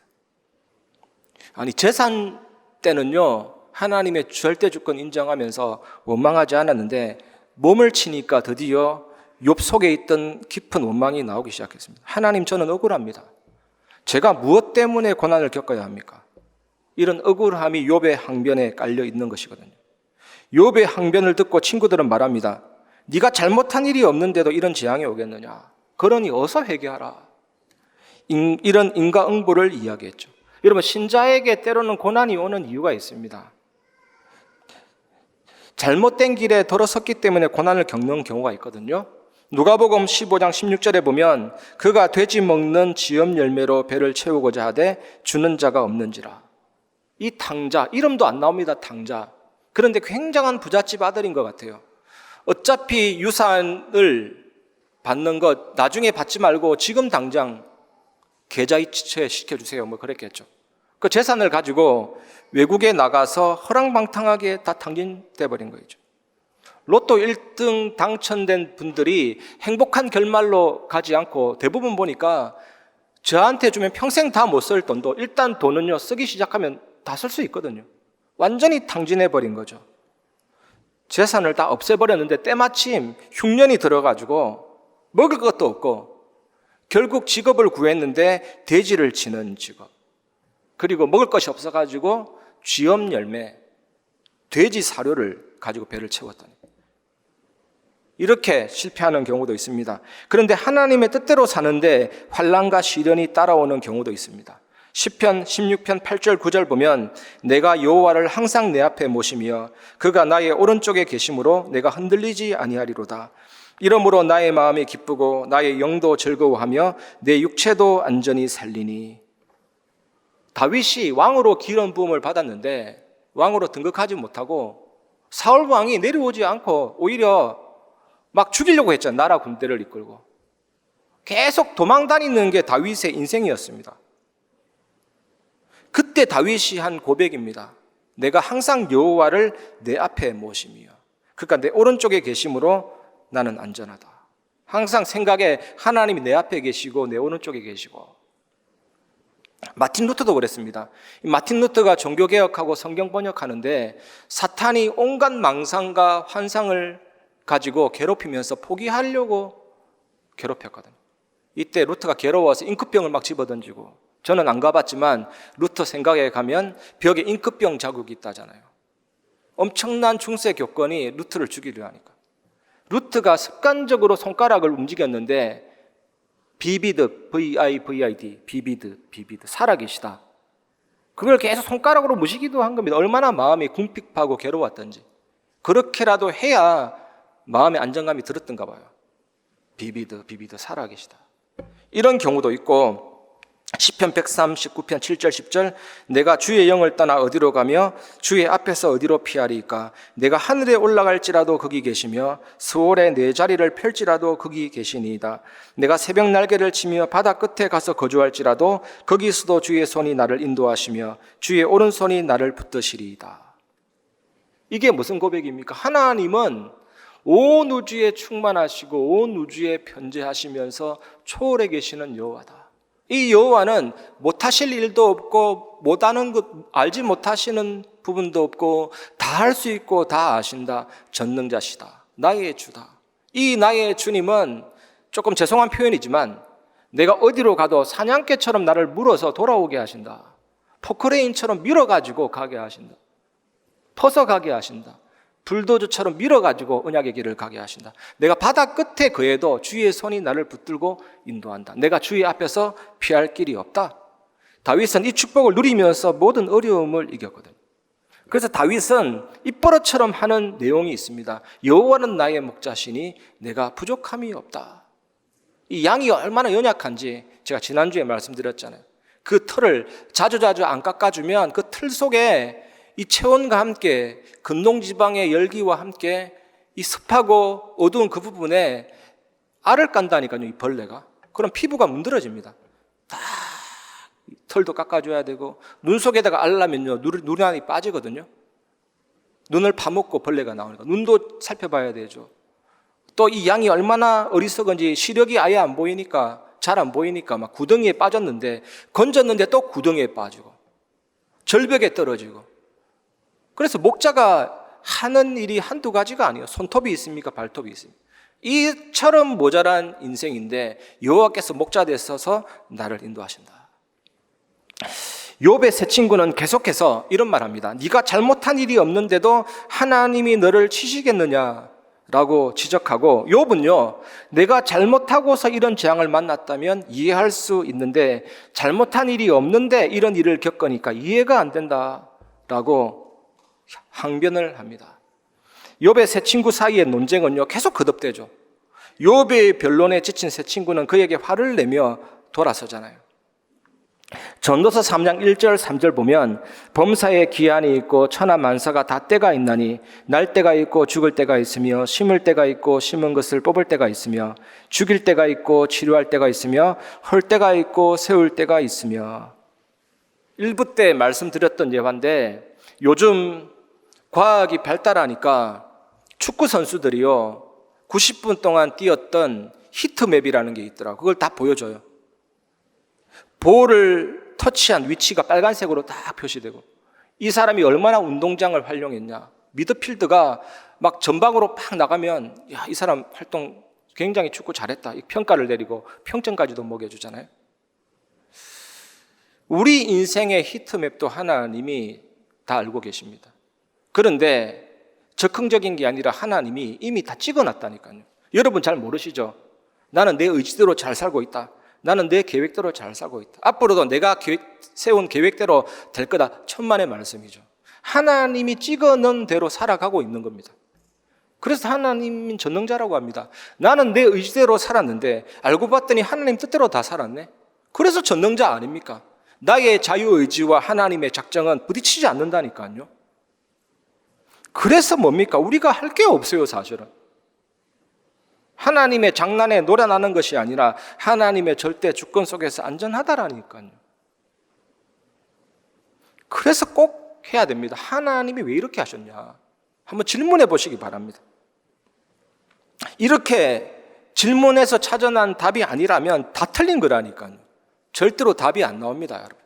S5: 아니, 재산 때는요 하나님의 절대 주권 인정하면서 원망하지 않았는데 몸을 치니까 드디어 욥 속에 있던 깊은 원망이 나오기 시작했습니다. 하나님, 저는 억울합니다. 제가 무엇 때문에 고난을 겪어야 합니까? 이런 억울함이 욥의 항변에 깔려 있는 것이거든요. 욥의 항변을 듣고 친구들은 말합니다. 네가 잘못한 일이 없는데도 이런 재앙이 오겠느냐? 그러니 어서 회개하라. 이런 인과응보를 이야기했죠. 여러분, 신자에게 때로는 고난이 오는 이유가 있습니다. 잘못된 길에 들어섰기 때문에 고난을 겪는 경우가 있거든요. 누가복음 15장 16절에 보면 그가 돼지 먹는 지엄 열매로 배를 채우고자 하되 주는 자가 없는지라. 이 탕자, 이름도 안 나옵니다. 탕자. 그런데 굉장한 부잣집 아들인 것 같아요. 어차피 유산을 받는 것 나중에 받지 말고 지금 당장 계좌이체 시켜주세요. 뭐 그랬겠죠. 그 재산을 가지고 외국에 나가서 허랑방탕하게 다 탕진돼 버린 거죠. 로또 1등 당첨된 분들이 행복한 결말로 가지 않고 대부분 보니까 저한테 주면 평생 다 못 쓸 돈도 일단 돈은요 쓰기 시작하면 다 쓸 수 있거든요. 완전히 탕진해 버린 거죠. 재산을 다 없애버렸는데 때마침 흉년이 들어가지고 먹을 것도 없고 결국 직업을 구했는데 돼지를 치는 직업. 그리고 먹을 것이 없어가지고 쥐엄 열매, 돼지 사료를 가지고 배를 채웠다니. 이렇게 실패하는 경우도 있습니다. 그런데 하나님의 뜻대로 사는데 환난과 시련이 따라오는 경우도 있습니다. 시편 16편 8절 9절 보면 내가 여호와를 항상 내 앞에 모시며 그가 나의 오른쪽에 계심으로 내가 흔들리지 아니하리로다. 이러므로 나의 마음이 기쁘고 나의 영도 즐거워하며 내 육체도 안전히 살리니. 다윗이 왕으로 기름 부음을 받았는데 왕으로 등극하지 못하고 사울 왕이 내려오지 않고 오히려 막 죽이려고 했잖아요. 나라 군대를 이끌고 계속 도망다니는 게 다윗의 인생이었습니다. 그때 다윗이 한 고백입니다. 내가 항상 여호와를 내 앞에 모시며 그러니까 내 오른쪽에 계심으로 나는 안전하다. 항상 생각에 하나님이 내 앞에 계시고 내 오른쪽에 계시고. 마틴 루터도 그랬습니다. 마틴 루터가 종교개혁하고 성경 번역하는데 사탄이 온갖 망상과 환상을 가지고 괴롭히면서 포기하려고 괴롭혔거든요. 이때 루터가 괴로워서 잉크병을 막 집어던지고, 저는 안 가봤지만 루터 생각에 가면 벽에 잉크병 자국이 있다잖아요. 엄청난 중세 교권이 루터를 죽이려 하니까. 루터가 습관적으로 손가락을 움직였는데 비비드, V-I-V-I-D, 비비드, 살아계시다. 그걸 계속 손가락으로 무시기도 한 겁니다. 얼마나 마음이 궁핍하고 괴로웠던지. 그렇게라도 해야 마음의 안정감이 들었던가 봐요. 비비드, 살아계시다. 이런 경우도 있고 시편 139편 7절 10절 내가 주의 영을 떠나 어디로 가며 주의 앞에서 어디로 피하리까. 내가 하늘에 올라갈지라도 거기 계시며 스올에 내 자리를 펼지라도 거기 계시니이다. 내가 새벽 날개를 치며 바다 끝에 가서 거주할지라도 거기서도 주의 손이 나를 인도하시며 주의 오른손이 나를 붙드시리이다. 이게 무슨 고백입니까? 하나님은 온 우주에 충만하시고 온 우주에 편재하시면서 초월해 계시는 여호와다. 이 여호와는 못하실 일도 없고 못하는 것, 알지 못하시는 부분도 없고 다 할 수 있고 다 아신다. 전능자시다. 나의 주다. 이 나의 주님은 조금 죄송한 표현이지만 내가 어디로 가도 사냥개처럼 나를 물어서 돌아오게 하신다. 포크레인처럼 밀어가지고 가게 하신다. 퍼서 가게 하신다. 불도저처럼 밀어가지고 언약의 길을 가게 하신다. 내가 바다 끝에 거해도 주의 손이 나를 붙들고 인도한다. 내가 주의 앞에서 피할 길이 없다. 다윗은 이 축복을 누리면서 모든 어려움을 이겼거든요. 그래서 다윗은 입버릇처럼 하는 내용이 있습니다. 여호와는 나의 목자시니 내가 부족함이 없다. 이 양이 얼마나 연약한지 제가 지난주에 말씀드렸잖아요. 그 털을 자주자주 안 깎아주면 그 틀 속에 이 체온과 함께 근동지방의 열기와 함께 이 습하고 어두운 그 부분에 알을 깐다니까요. 이 벌레가. 그럼 피부가 문드러집니다. 다 털도 깎아줘야 되고 눈 속에다가 알라면요 눈알이 빠지거든요. 눈을 파묻고 벌레가 나오니까 눈도 살펴봐야 되죠. 또 이 양이 얼마나 어리석은지 시력이 아예 안 보이니까 잘 안 보이니까 막 구덩이에 빠졌는데 건졌는데 또 구덩이에 빠지고 절벽에 떨어지고. 그래서 목자가 하는 일이 한두 가지가 아니에요. 손톱이 있습니까? 발톱이 있습니까? 이처럼 모자란 인생인데 여호와께서 목자 되셔서 나를 인도하신다. 욥의 세 친구는 계속해서 이런 말합니다. 네가 잘못한 일이 없는데도 하나님이 너를 치시겠느냐? 라고 지적하고, 욥은요, 내가 잘못하고서 이런 재앙을 만났다면 이해할 수 있는데 잘못한 일이 없는데 이런 일을 겪으니까 이해가 안 된다라고 항변을 합니다. 욥의 세 친구 사이의 논쟁은요, 계속 거듭되죠. 욥의 변론에 지친 세 친구는 그에게 화를 내며 돌아서잖아요. 전도서 3장 1절 3절 보면 범사에 기한이 있고 천하만사가 다 때가 있나니 날 때가 있고 죽을 때가 있으며 심을 때가 있고 심은 것을 뽑을 때가 있으며 죽일 때가 있고 치료할 때가 있으며 헐 때가 있고 세울 때가 있으며. 1부 때 말씀드렸던 예화인데, 요즘 과학이 발달하니까 축구 선수들이요 90분 동안 뛰었던 히트맵이라는 게 있더라고요. 그걸 다 보여줘요. 볼을 터치한 위치가 빨간색으로 딱 표시되고, 이 사람이 얼마나 운동장을 활용했냐, 미드필드가 막 전방으로 팍 나가면 야, 이 사람 활동 굉장히 축구 잘했다, 이 평가를 내리고 평점까지도 먹여주잖아요. 우리 인생의 히트맵도 하나님이 다 알고 계십니다. 그런데 적극적인 게 아니라 하나님이 이미 다 찍어놨다니까요. 여러분 잘 모르시죠? 나는 내 의지대로 잘 살고 있다. 나는 내 계획대로 잘 살고 있다. 앞으로도 내가 세운 계획대로 될 거다. 천만의 말씀이죠. 하나님이 찍어놓은 대로 살아가고 있는 겁니다. 그래서 하나님은 전능자라고 합니다. 나는 내 의지대로 살았는데 알고 봤더니 하나님 뜻대로 다 살았네. 그래서 전능자 아닙니까? 나의 자유의지와 하나님의 작정은 부딪히지 않는다니까요. 그래서 뭡니까? 우리가 할 게 없어요, 사실은. 하나님의 장난에 놀아나는 것이 아니라 하나님의 절대 주권 속에서 안전하다라니까요. 그래서 꼭 해야 됩니다. 하나님이 왜 이렇게 하셨냐? 한번 질문해 보시기 바랍니다. 이렇게 질문해서 찾아난 답이 아니라면 다 틀린 거라니까요. 절대로 답이 안 나옵니다, 여러분.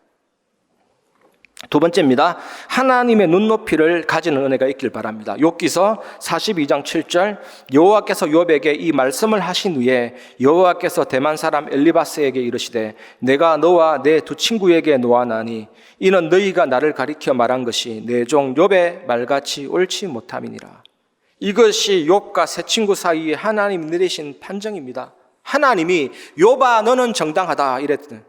S5: 두 번째입니다. 하나님의 눈높이를 가지는 은혜가 있길 바랍니다. 욥기서 42장 7절, 여호와께서 욥에게 이 말씀을 하신 후에 여호와께서 대만 사람 엘리바스에게 이르시되 내가 너와 내 두 친구에게 노하나니 이는 너희가 나를 가리켜 말한 것이 내 종 욥의 말같이 옳지 못함이니라. 이것이 욥과 세 친구 사이에 하나님 내리신 판정입니다. 하나님이 욥아 너는 정당하다 이랬더니,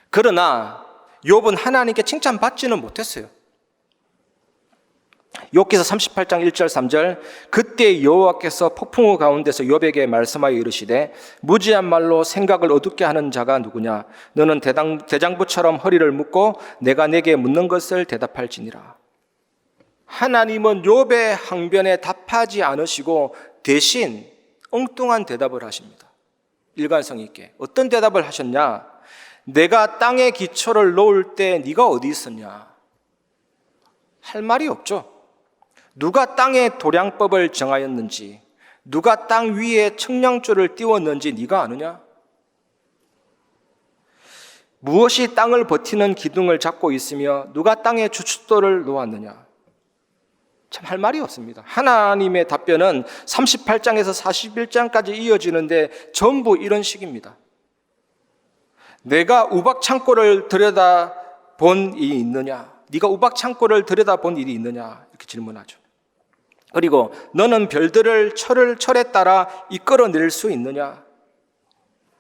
S5: 그러나 욥은 하나님께 칭찬받지는 못했어요. 욥기서 38장 1절 3절, 그때 여호와께서 폭풍우 가운데서 욥에게 말씀하여 이르시되 무지한 말로 생각을 어둡게 하는 자가 누구냐? 너는 대장부처럼 허리를 묶고 내가 내게 묻는 것을 대답할지니라. 하나님은 욥의 항변에 답하지 않으시고 대신 엉뚱한 대답을 하십니다. 일관성 있게. 어떤 대답을 하셨냐? 내가 땅에 기초를 놓을 때 네가 어디 있었냐? 할 말이 없죠. 누가 땅에 도량법을 정하였는지, 누가 땅 위에 측량줄을 띄웠는지 네가 아느냐? 무엇이 땅을 버티는 기둥을 잡고 있으며 누가 땅에 주춧돌을 놓았느냐? 참 할 말이 없습니다. 하나님의 답변은 38장에서 41장까지 이어지는데 전부 이런 식입니다. 내가 우박 창고를 들여다본 일이 있느냐? 네가 우박 창고를 들여다본 일이 있느냐? 이렇게 질문하죠. 그리고 너는 별들을 철에 따라 이끌어낼 수 있느냐?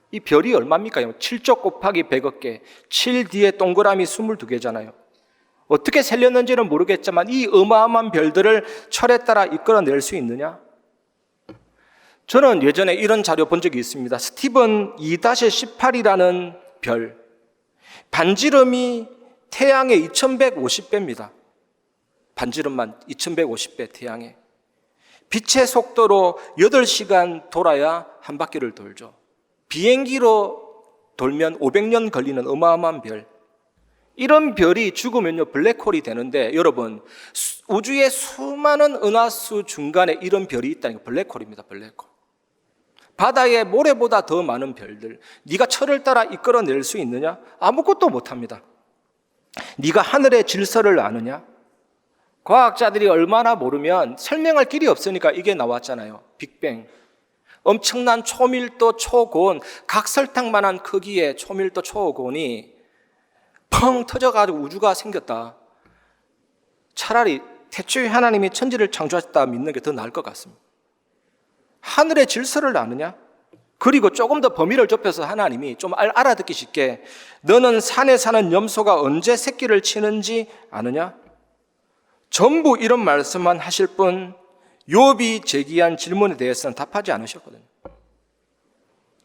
S5: 이 별이 얼마입니까? 7조 곱하기 100억 개, 7 뒤에 동그라미 22개잖아요. 어떻게 셀렸는지는 모르겠지만 이 어마어마한 별들을 철에 따라 이끌어낼 수 있느냐? 저는 예전에 이런 자료 본 적이 있습니다. 스티븐 2-18이라는 별, 반지름이 태양의 2150배입니다. 반지름만 2150배 태양에. 빛의 속도로 8시간 돌아야 한 바퀴를 돌죠. 비행기로 돌면 500년 걸리는 어마어마한 별. 이런 별이 죽으면요 블랙홀이 되는데, 여러분 우주의 수많은 은하수 중간에 이런 별이 있다는 게 블랙홀입니다. 블랙홀. 바다에 모래보다 더 많은 별들, 네가 철을 따라 이끌어낼 수 있느냐? 아무것도 못합니다. 네가 하늘의 질서를 아느냐? 과학자들이 얼마나 모르면 설명할 길이 없으니까 이게 나왔잖아요. 빅뱅. 엄청난 초밀도 초고온, 각설탕만한 크기의 초밀도 초고온이 펑 터져가지고 우주가 생겼다. 차라리 태초에 하나님이 천지를 창조하셨다 믿는 게 더 나을 것 같습니다. 하늘의 질서를 아느냐? 그리고 조금 더 범위를 좁혀서 하나님이 좀 알아듣기 쉽게 너는 산에 사는 염소가 언제 새끼를 치는지 아느냐? 전부 이런 말씀만 하실 뿐 욥이 제기한 질문에 대해서는 답하지 않으셨거든요.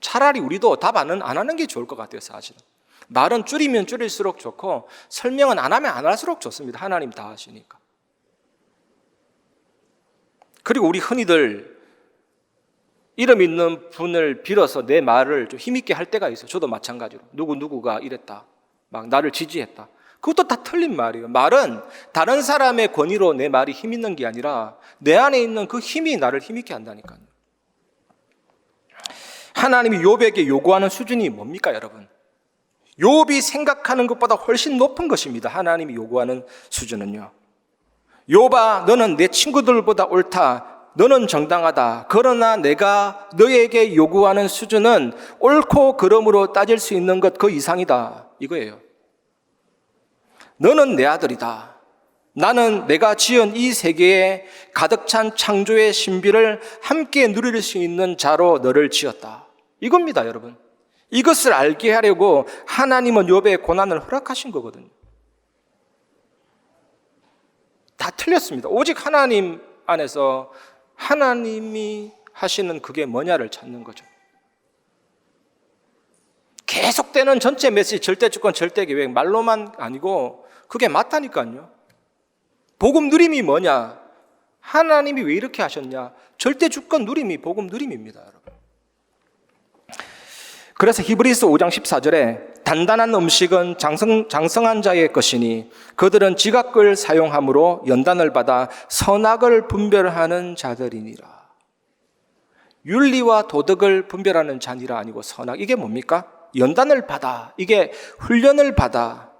S5: 차라리 우리도 답 안 하는 게 좋을 것 같아요. 사실은 말은 줄이면 줄일수록 좋고 설명은 안 하면 안 할수록 좋습니다. 하나님 다 하시니까. 그리고 우리 흔히들 이름 있는 분을 빌어서 내 말을 좀 힘있게 할 때가 있어요. 저도 마찬가지로 누구가 이랬다, 막 나를 지지했다. 그것도 다 틀린 말이에요. 말은 다른 사람의 권위로 내 말이 힘 있는 게 아니라 내 안에 있는 그 힘이 나를 힘있게 한다니까요. 하나님이 욥에게 요구하는 수준이 뭡니까, 여러분? 욥이 생각하는 것보다 훨씬 높은 것입니다. 하나님이 요구하는 수준은요. 욥아, 너는 내 친구들보다 옳다. 너는 정당하다. 그러나 내가 너에게 요구하는 수준은 옳고 그름으로 따질 수 있는 것 그 이상이다. 이거예요. 너는 내 아들이다. 나는 내가 지은 이 세계에 가득 찬 창조의 신비를 함께 누릴 수 있는 자로 너를 지었다. 이겁니다, 여러분. 이것을 알게 하려고 하나님은 욥의 고난을 허락하신 거거든요. 다 틀렸습니다. 오직 하나님 안에서 하나님이 하시는 그게 뭐냐를 찾는 거죠. 계속되는 전체 메시지, 절대주권, 절대계획 말로만 아니고 그게 맞다니까요. 복음 누림이 뭐냐? 하나님이 왜 이렇게 하셨냐? 절대주권 누림이 복음 누림입니다, 여러분. 그래서 히브리서 5장 14절에 단단한 음식은 장성한 자의 것이니 그들은 지각을 사용함으로 연단을 받아 선악을 분별하는 자들이니라. 윤리와 도덕을 분별하는 자니라 아니고 선악. 이게 뭡니까? 연단을 받아. 이게 훈련을 받아.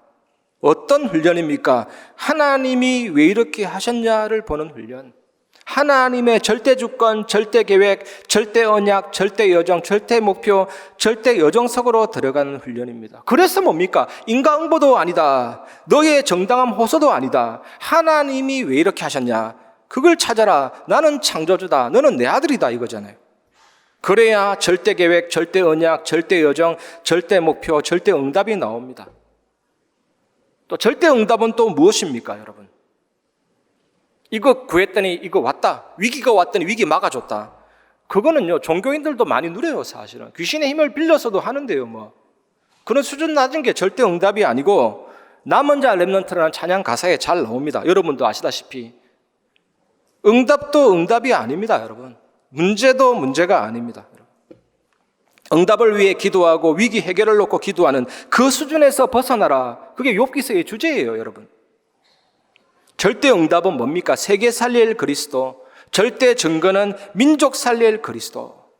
S5: 어떤 훈련입니까? 하나님이 왜 이렇게 하셨냐를 보는 훈련. 하나님의 절대주권, 절대계획, 절대언약, 절대여정, 절대목표, 절대여정석으로 들어가는 훈련입니다. 그래서 뭡니까? 인과응보도 아니다. 너의 정당한 호소도 아니다. 하나님이 왜 이렇게 하셨냐? 그걸 찾아라. 나는 창조주다. 너는 내 아들이다. 이거잖아요. 그래야 절대계획, 절대언약, 절대여정, 절대목표, 절대응답이 나옵니다. 또 절대응답은 또 무엇입니까, 여러분? 이거 구했더니 이거 왔다. 위기가 왔더니 위기 막아줬다. 그거는요, 종교인들도 많이 누려요, 사실은. 귀신의 힘을 빌려서도 하는데요, 뭐. 그런 수준 낮은 게 절대 응답이 아니고, 남은 자 렘넌트라는 찬양 가사에 잘 나옵니다. 여러분도 아시다시피. 응답도 응답이 아닙니다, 여러분. 문제도 문제가 아닙니다. 응답을 위해 기도하고 위기 해결을 놓고 기도하는 그 수준에서 벗어나라. 그게 욥기서의 주제예요, 여러분. 절대 응답은 뭡니까? 세계 살릴 그리스도. 절대 증거는 민족 살릴 그리스도.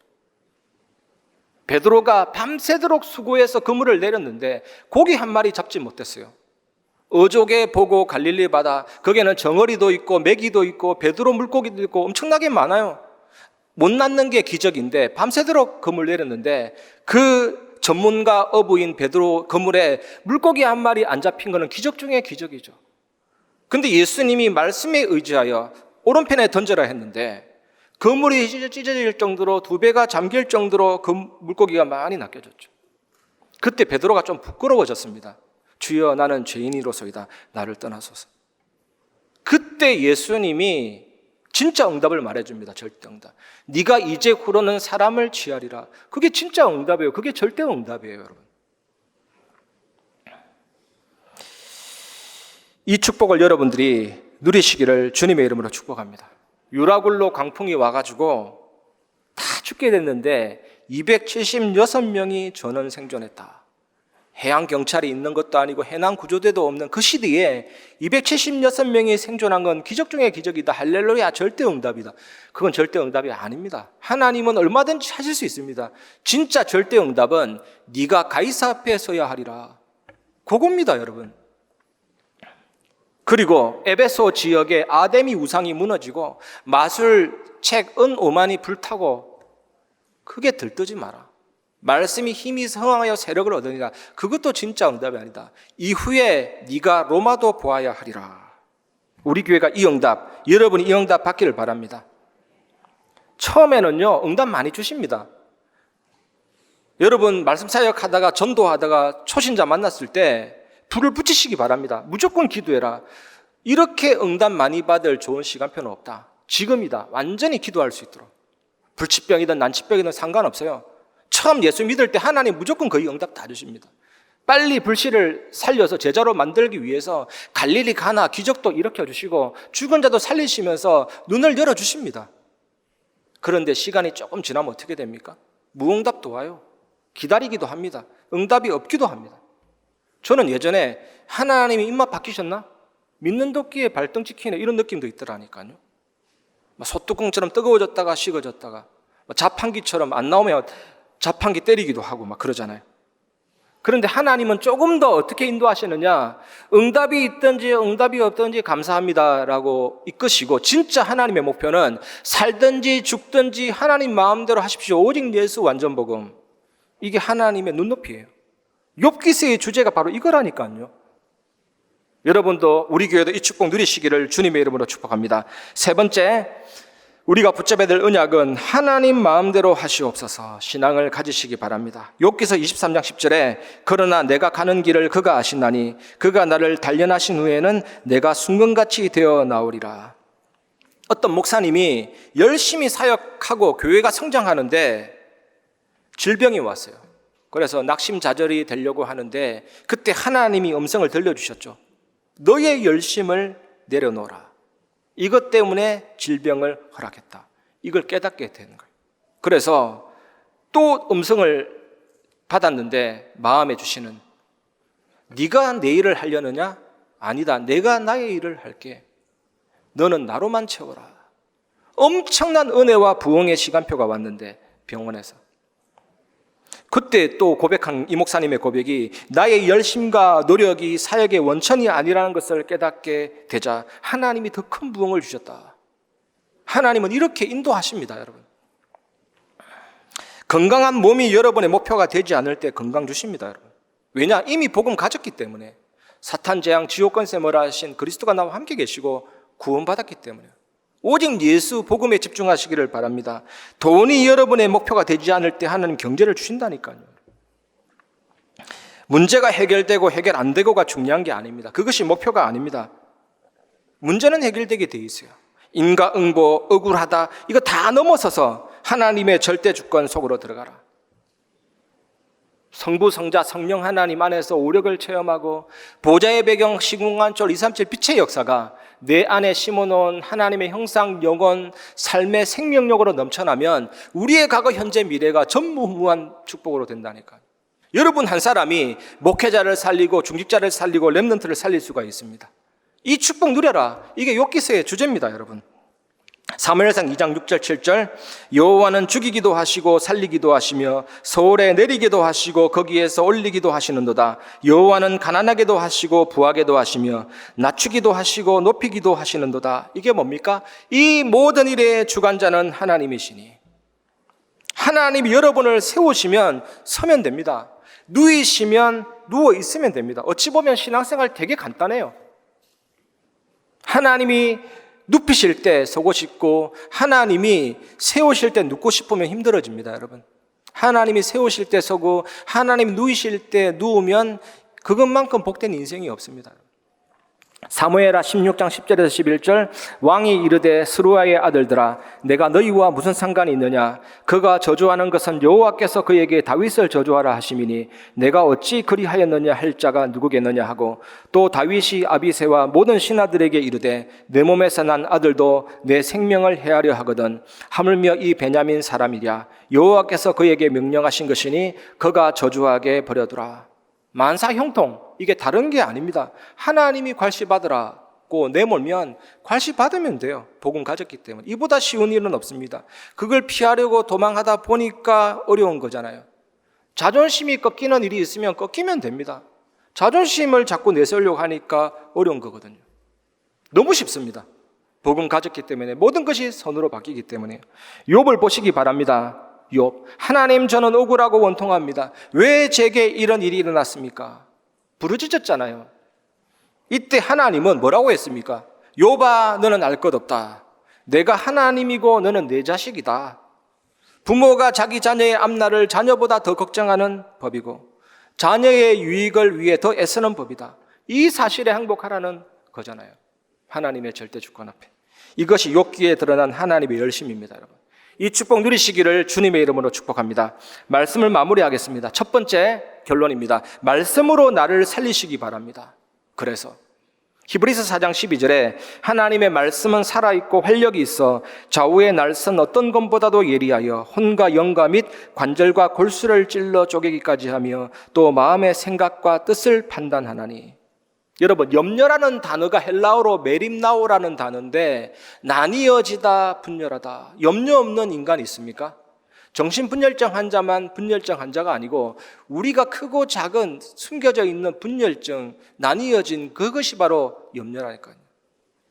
S5: 베드로가 밤새도록 수고해서 그물을 내렸는데 고기 한 마리 잡지 못했어요. 어조개 보고 갈릴리 바다, 거기에는 정어리도 있고 메기도 있고 베드로 물고기도 있고 엄청나게 많아요. 못 낳는 게 기적인데 밤새도록 그물 내렸는데 그 전문가 어부인 베드로 그물에 물고기 한 마리 안 잡힌 거는 기적 중에 기적이죠. 근데 예수님이 말씀에 의지하여 오른편에 던져라 했는데 그물이 찢어질 정도로 2배가 잠길 정도로 그 물고기가 많이 낚여졌죠. 그때 베드로가 좀 부끄러워졌습니다. 주여, 나는 죄인이로소이다. 나를 떠나소서. 그때 예수님이 진짜 응답을 말해줍니다. 절대 응답. 네가 이제 후로는 사람을 취하리라. 그게 진짜 응답이에요. 그게 절대 응답이에요, 여러분. 이 축복을 여러분들이 누리시기를 주님의 이름으로 축복합니다. 유라굴로 강풍이 와가지고 다 죽게 됐는데 276명이 전원 생존했다. 해양경찰이 있는 것도 아니고 해난구조대도 없는 그 시대에 276명이 생존한 건 기적 중의 기적이다. 할렐루야, 절대응답이다. 그건 절대응답이 아닙니다. 하나님은 얼마든지 하실 수 있습니다. 진짜 절대응답은 네가 가이사 앞에 서야 하리라. 그겁니다, 여러분. 그리고 에베소 지역에 아데미 우상이 무너지고 마술책 은 5만이 불타고 크게 들뜨지 마라. 말씀이 힘이 성황하여 세력을 얻으니라. 그것도 진짜 응답이 아니다. 이후에 네가 로마도 보아야 하리라. 우리 교회가 이 응답, 여러분이 이 응답 받기를 바랍니다. 처음에는요, 응답 많이 주십니다. 여러분, 말씀 사역하다가 전도하다가 초신자 만났을 때 불을 붙이시기 바랍니다. 무조건 기도해라. 이렇게 응답 많이 받을 좋은 시간표는 없다. 지금이다. 완전히 기도할 수 있도록. 불치병이든 난치병이든 상관없어요. 처음 예수 믿을 때 하나님 무조건 거의 응답 다 주십니다. 빨리 불씨를 살려서 제자로 만들기 위해서 갈릴리 가나 기적도 일으켜 주시고 죽은 자도 살리시면서 눈을 열어주십니다. 그런데 시간이 조금 지나면 어떻게 됩니까? 무응답도 와요. 기다리기도 합니다. 응답이 없기도 합니다. 저는 예전에 하나님이 입맛 바뀌셨나? 믿는 도끼에 발등 찍히네 이런 느낌도 있더라니까요. 소뚜껑처럼 뜨거워졌다가 식어졌다가 자판기처럼 안 나오면 자판기 때리기도 하고 막 그러잖아요. 그런데 하나님은 조금 더 어떻게 인도하시느냐, 응답이 있든지 응답이 없든지 감사합니다라고 이끄시고, 진짜 하나님의 목표는 살든지 죽든지 하나님 마음대로 하십시오. 오직 예수 완전복음. 이게 하나님의 눈높이에요. 욥기서의 주제가 바로 이거라니까요. 여러분도 우리 교회도 이 축복 누리시기를 주님의 이름으로 축복합니다. 세 번째, 우리가 붙잡아야 될 언약은 하나님 마음대로 하시옵소서 신앙을 가지시기 바랍니다. 욥기서 23장 10절에 그러나 내가 가는 길을 그가 아시나니 그가 나를 단련하신 후에는 내가 순금같이 되어 나오리라. 어떤 목사님이 열심히 사역하고 교회가 성장하는데 질병이 왔어요. 그래서 낙심자절이 되려고 하는데 그때 하나님이 음성을 들려주셨죠. 너의 열심을 내려놓으라. 이것 때문에 질병을 허락했다. 이걸 깨닫게 되는 거예요. 그래서 또 음성을 받았는데 마음에 주시는, 네가 내 일을 하려느냐? 아니다. 내가 나의 일을 할게. 너는 나로만 채워라. 엄청난 은혜와 부흥의 시간표가 왔는데 병원에서. 그때 또 고백한 이 목사님의 고백이 나의 열심과 노력이 사역의 원천이 아니라는 것을 깨닫게 되자 하나님이 더 큰 부흥을 주셨다. 하나님은 이렇게 인도하십니다, 여러분. 건강한 몸이 여러분의 목표가 되지 않을 때 건강 주십니다, 여러분. 왜냐? 이미 복음 가졌기 때문에. 사탄 재앙 지옥 권세 뭐라 하신 그리스도가 나와 함께 계시고 구원받았기 때문에. 오직 예수 복음에 집중하시기를 바랍니다. 돈이 여러분의 목표가 되지 않을 때 하나님 경제를 주신다니까요. 문제가 해결되고 해결 안 되고가 중요한 게 아닙니다. 그것이 목표가 아닙니다. 문제는 해결되게 돼 있어요. 인과응보, 억울하다 이거 다 넘어서서 하나님의 절대 주권 속으로 들어가라. 성부, 성자, 성령 하나님 안에서 오력을 체험하고 보좌의 배경, 시공간절 237 빛의 역사가 내 안에 심어놓은 하나님의 형상, 영혼, 삶의 생명력으로 넘쳐나면 우리의 과거, 현재, 미래가 전무후무한 축복으로 된다니까요. 여러분 한 사람이 목회자를 살리고 중직자를 살리고 렘넌트를 살릴 수가 있습니다. 이 축복 누려라. 이게 욥기서의 주제입니다, 여러분. 사무엘상 2장 6절 7절 여호와는 죽이기도 하시고 살리기도 하시며 서울에 내리기도 하시고 거기에서 올리기도 하시는도다. 여호와는 가난하게도 하시고 부하게도 하시며 낮추기도 하시고 높이기도 하시는도다. 이게 뭡니까? 이 모든 일의 주관자는 하나님이시니 하나님이 여러분을 세우시면 서면 됩니다. 누이시면 누워 있으면 됩니다. 어찌 보면 신앙생활 되게 간단해요. 하나님이 눕히실 때 서고 싶고 하나님이 세우실 때 눕고 싶으면 힘들어집니다, 여러분. 하나님이 세우실 때 서고 하나님이 누이실 때 누우면 그것만큼 복된 인생이 없습니다. 사무엘하 16장 10절에서 11절 왕이 이르되 스루아의 아들들아 내가 너희와 무슨 상관이 있느냐 그가 저주하는 것은 여호와께서 그에게 다윗을 저주하라 하심이니 내가 어찌 그리하였느냐 할 자가 누구겠느냐 하고 또 다윗이 아비새와 모든 신하들에게 이르되 내 몸에서 난 아들도 내 생명을 해하려 하거든 하물며 이 베냐민 사람이랴 여호와께서 그에게 명령하신 것이니 그가 저주하게 버려두라. 만사 형통 이게 다른 게 아닙니다. 하나님이 괄시받으라고 내몰면 괄시받으면 돼요. 복음 가졌기 때문에. 이보다 쉬운 일은 없습니다. 그걸 피하려고 도망하다 보니까 어려운 거잖아요. 자존심이 꺾이는 일이 있으면 꺾이면 됩니다. 자존심을 자꾸 내세우려고 하니까 어려운 거거든요. 너무 쉽습니다. 복음 가졌기 때문에 모든 것이 선으로 바뀌기 때문에. 욥을 보시기 바랍니다. 욥, 하나님 저는 억울하고 원통합니다. 왜 제게 이런 일이 일어났습니까? 부르짖었잖아요. 이때 하나님은 뭐라고 했습니까? 욥아 너는 알 것 없다. 내가 하나님이고 너는 내 자식이다. 부모가 자기 자녀의 앞날을 자녀보다 더 걱정하는 법이고 자녀의 유익을 위해 더 애쓰는 법이다. 이 사실에 항복하라는 거잖아요. 하나님의 절대 주권 앞에. 이것이 욥기에 드러난 하나님의 열심입니다, 여러분. 이 축복 누리시기를 주님의 이름으로 축복합니다. 말씀을 마무리하겠습니다. 첫 번째 결론입니다. 말씀으로 나를 살리시기 바랍니다. 그래서 히브리서 4장 12절에 하나님의 말씀은 살아있고 활력이 있어 좌우의 날선 어떤 검보다도 예리하여 혼과 영과 및 관절과 골수를 찔러 쪼개기까지 하며 또 마음의 생각과 뜻을 판단하나니. 여러분, 염려라는 단어가 헬라어로 메림나오라는 단어인데 나뉘어지다, 분열하다. 염려 없는 인간이 있습니까? 정신분열증 환자만 분열증 환자가 아니고 우리가 크고 작은 숨겨져 있는 분열증, 나뉘어진 그것이 바로 염려라니까요.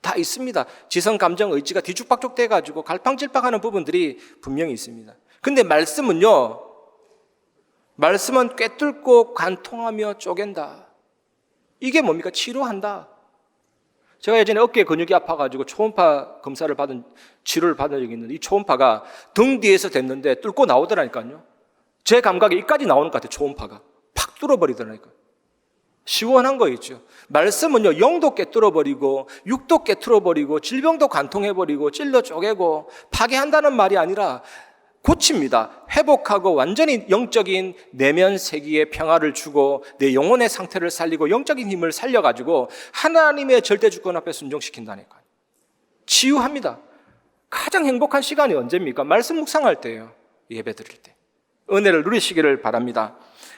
S5: 다 있습니다. 지성, 감정, 의지가 뒤죽박죽 돼가지고 갈팡질팡하는 부분들이 분명히 있습니다. 근데 말씀은요, 말씀은 꿰뚫고 관통하며 쪼갠다. 이게 뭡니까? 치료한다. 제가 예전에 어깨 근육이 아파가지고 초음파 검사를 받은, 치료를 받은 적이 있는데 이 초음파가 등 뒤에서 됐는데 뚫고 나오더라니까요. 제 감각에 이까지 나오는 것 같아요. 초음파가 팍 뚫어버리더라니까요. 시원한 거 있죠. 말씀은요, 영도 깨뚫어버리고 육도 깨뚫어버리고 질병도 관통해버리고 찔러 쪼개고 파괴한다는 말이 아니라 고칩니다. 회복하고 완전히 영적인 내면 세계에 평화를 주고 내 영혼의 상태를 살리고 영적인 힘을 살려가지고 하나님의 절대 주권 앞에 순종시킨다니까요. 치유합니다. 가장 행복한 시간이 언제입니까? 말씀 묵상할 때예요. 예배 드릴 때. 은혜를 누리시기를 바랍니다.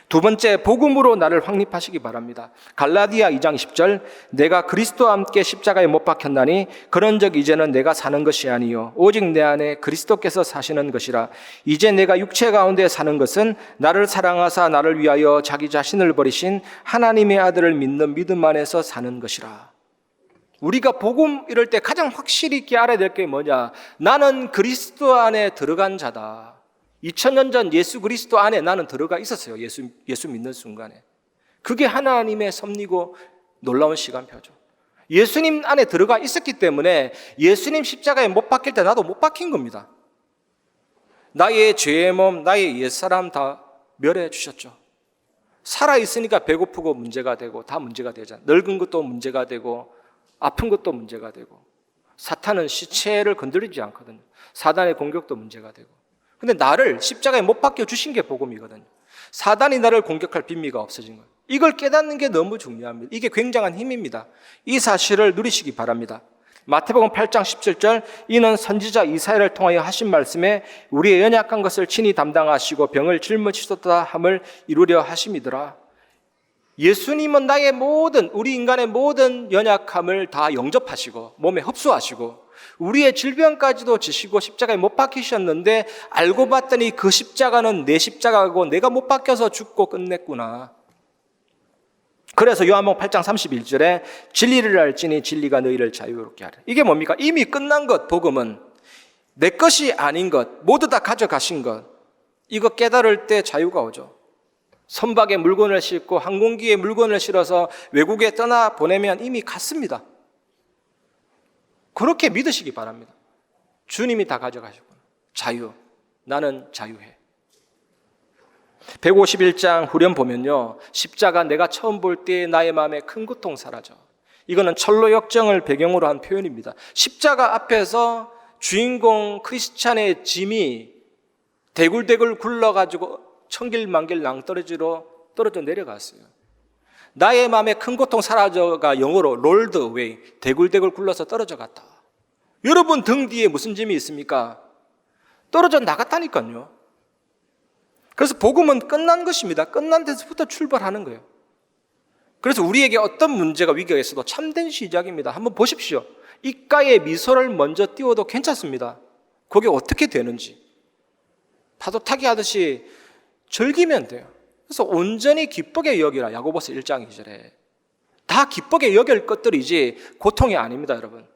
S5: 두 번째, 복음으로 나를 확립하시기 바랍니다. 갈라디아 2장 10절, 내가 그리스도와 함께 십자가에 못 박혔나니 그런즉 이제는 내가 사는 것이 아니요 오직 내 안에 그리스도께서 사시는 것이라. 이제 내가 육체 가운데 사는 것은 나를 사랑하사 나를 위하여 자기 자신을 버리신 하나님의 아들을 믿는 믿음 안에서 사는 것이라. 우리가 복음 이럴 때 가장 확실히 있게 알아야 될 게 뭐냐? 나는 그리스도 안에 들어간 자다. 2000년 전 예수 그리스도 안에 나는 들어가 있었어요. 예수 믿는 순간에. 그게 하나님의 섭리고 놀라운 시간표죠. 예수님 안에 들어가 있었기 때문에 예수님 십자가에 못 박힐 때 나도 못 박힌 겁니다. 나의 죄의 몸, 나의 옛사람 다 멸해 주셨죠. 살아있으니까 배고프고 문제가 되고 다 문제가 되잖아요. 늙은 것도 문제가 되고 아픈 것도 문제가 되고 사탄은 시체를 건드리지 않거든요. 사단의 공격도 문제가 되고. 근데 나를 십자가에 못 박혀 주신 게 복음이거든요. 사단이 나를 공격할 빈미가 없어진 거예요. 이걸 깨닫는 게 너무 중요합니다. 이게 굉장한 힘입니다. 이 사실을 누리시기 바랍니다. 마태복음 8장 17절, 이는 선지자 이사야를 통하여 하신 말씀에 우리의 연약한 것을 친히 담당하시고 병을 짊어지셨다 함을 이루려 하심이더라. 예수님은 나의 모든, 우리 인간의 모든 연약함을 다 영접하시고 몸에 흡수하시고 우리의 질병까지도 지시고 십자가에 못 박히셨는데 알고 봤더니 그 십자가는 내 십자가고 내가 못 박혀서 죽고 끝냈구나. 그래서 요한복음 8장 31절에 진리를 알지니 진리가 너희를 자유롭게 하리라. 이게 뭡니까? 이미 끝난 것, 복음은 내 것이 아닌 것, 모두 다 가져가신 것. 이거 깨달을 때 자유가 오죠. 선박에 물건을 싣고 항공기에 물건을 실어서 외국에 떠나 보내면 이미 갔습니다. 그렇게 믿으시기 바랍니다. 주님이 다 가져가셨구나. 자유. 나는 자유해. 151장 후렴 보면요, 십자가 내가 처음 볼 때 나의 마음에 큰 고통 사라져. 이거는 철로 역정을 배경으로 한 표현입니다. 십자가 앞에서 주인공 크리스찬의 짐이 대굴대굴 굴러가지고 천길만길 낭떠러지로 떨어져 내려갔어요. 나의 마음에 큰 고통 사라져가 영어로 rolled away, 대굴대굴 굴러서 떨어져 갔다. 여러분 등 뒤에 무슨 짐이 있습니까? 떨어져 나갔다니까요. 그래서 복음은 끝난 것입니다. 끝난 데서부터 출발하는 거예요. 그래서 우리에게 어떤 문제가 위기가 있어도 참된 시작입니다. 한번 보십시오. 입가에 미소를 먼저 띄워도 괜찮습니다. 그게 어떻게 되는지. 파도 타기 하듯이 즐기면 돼요. 그래서 온전히 기쁘게 여기라. 야고보서 1장 2절에. 다 기쁘게 여길 것들이지 고통이 아닙니다, 여러분.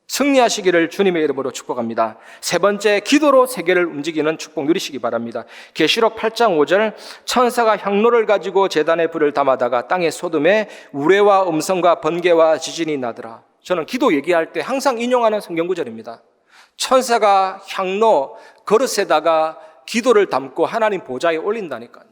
S5: 승리하시기를 주님의 이름으로 축복합니다. 세 번째, 기도로 세계를 움직이는 축복 누리시기 바랍니다. 계시록 8장 5절, 천사가 향로를 가지고 제단에 불을 담아다가 땅에 쏟음에 우레와 음성과 번개와 지진이 나더라. 저는 기도 얘기할 때 항상 인용하는 성경 구절입니다. 천사가 향로 그릇에다가 기도를 담고 하나님 보좌에 올린다니까요.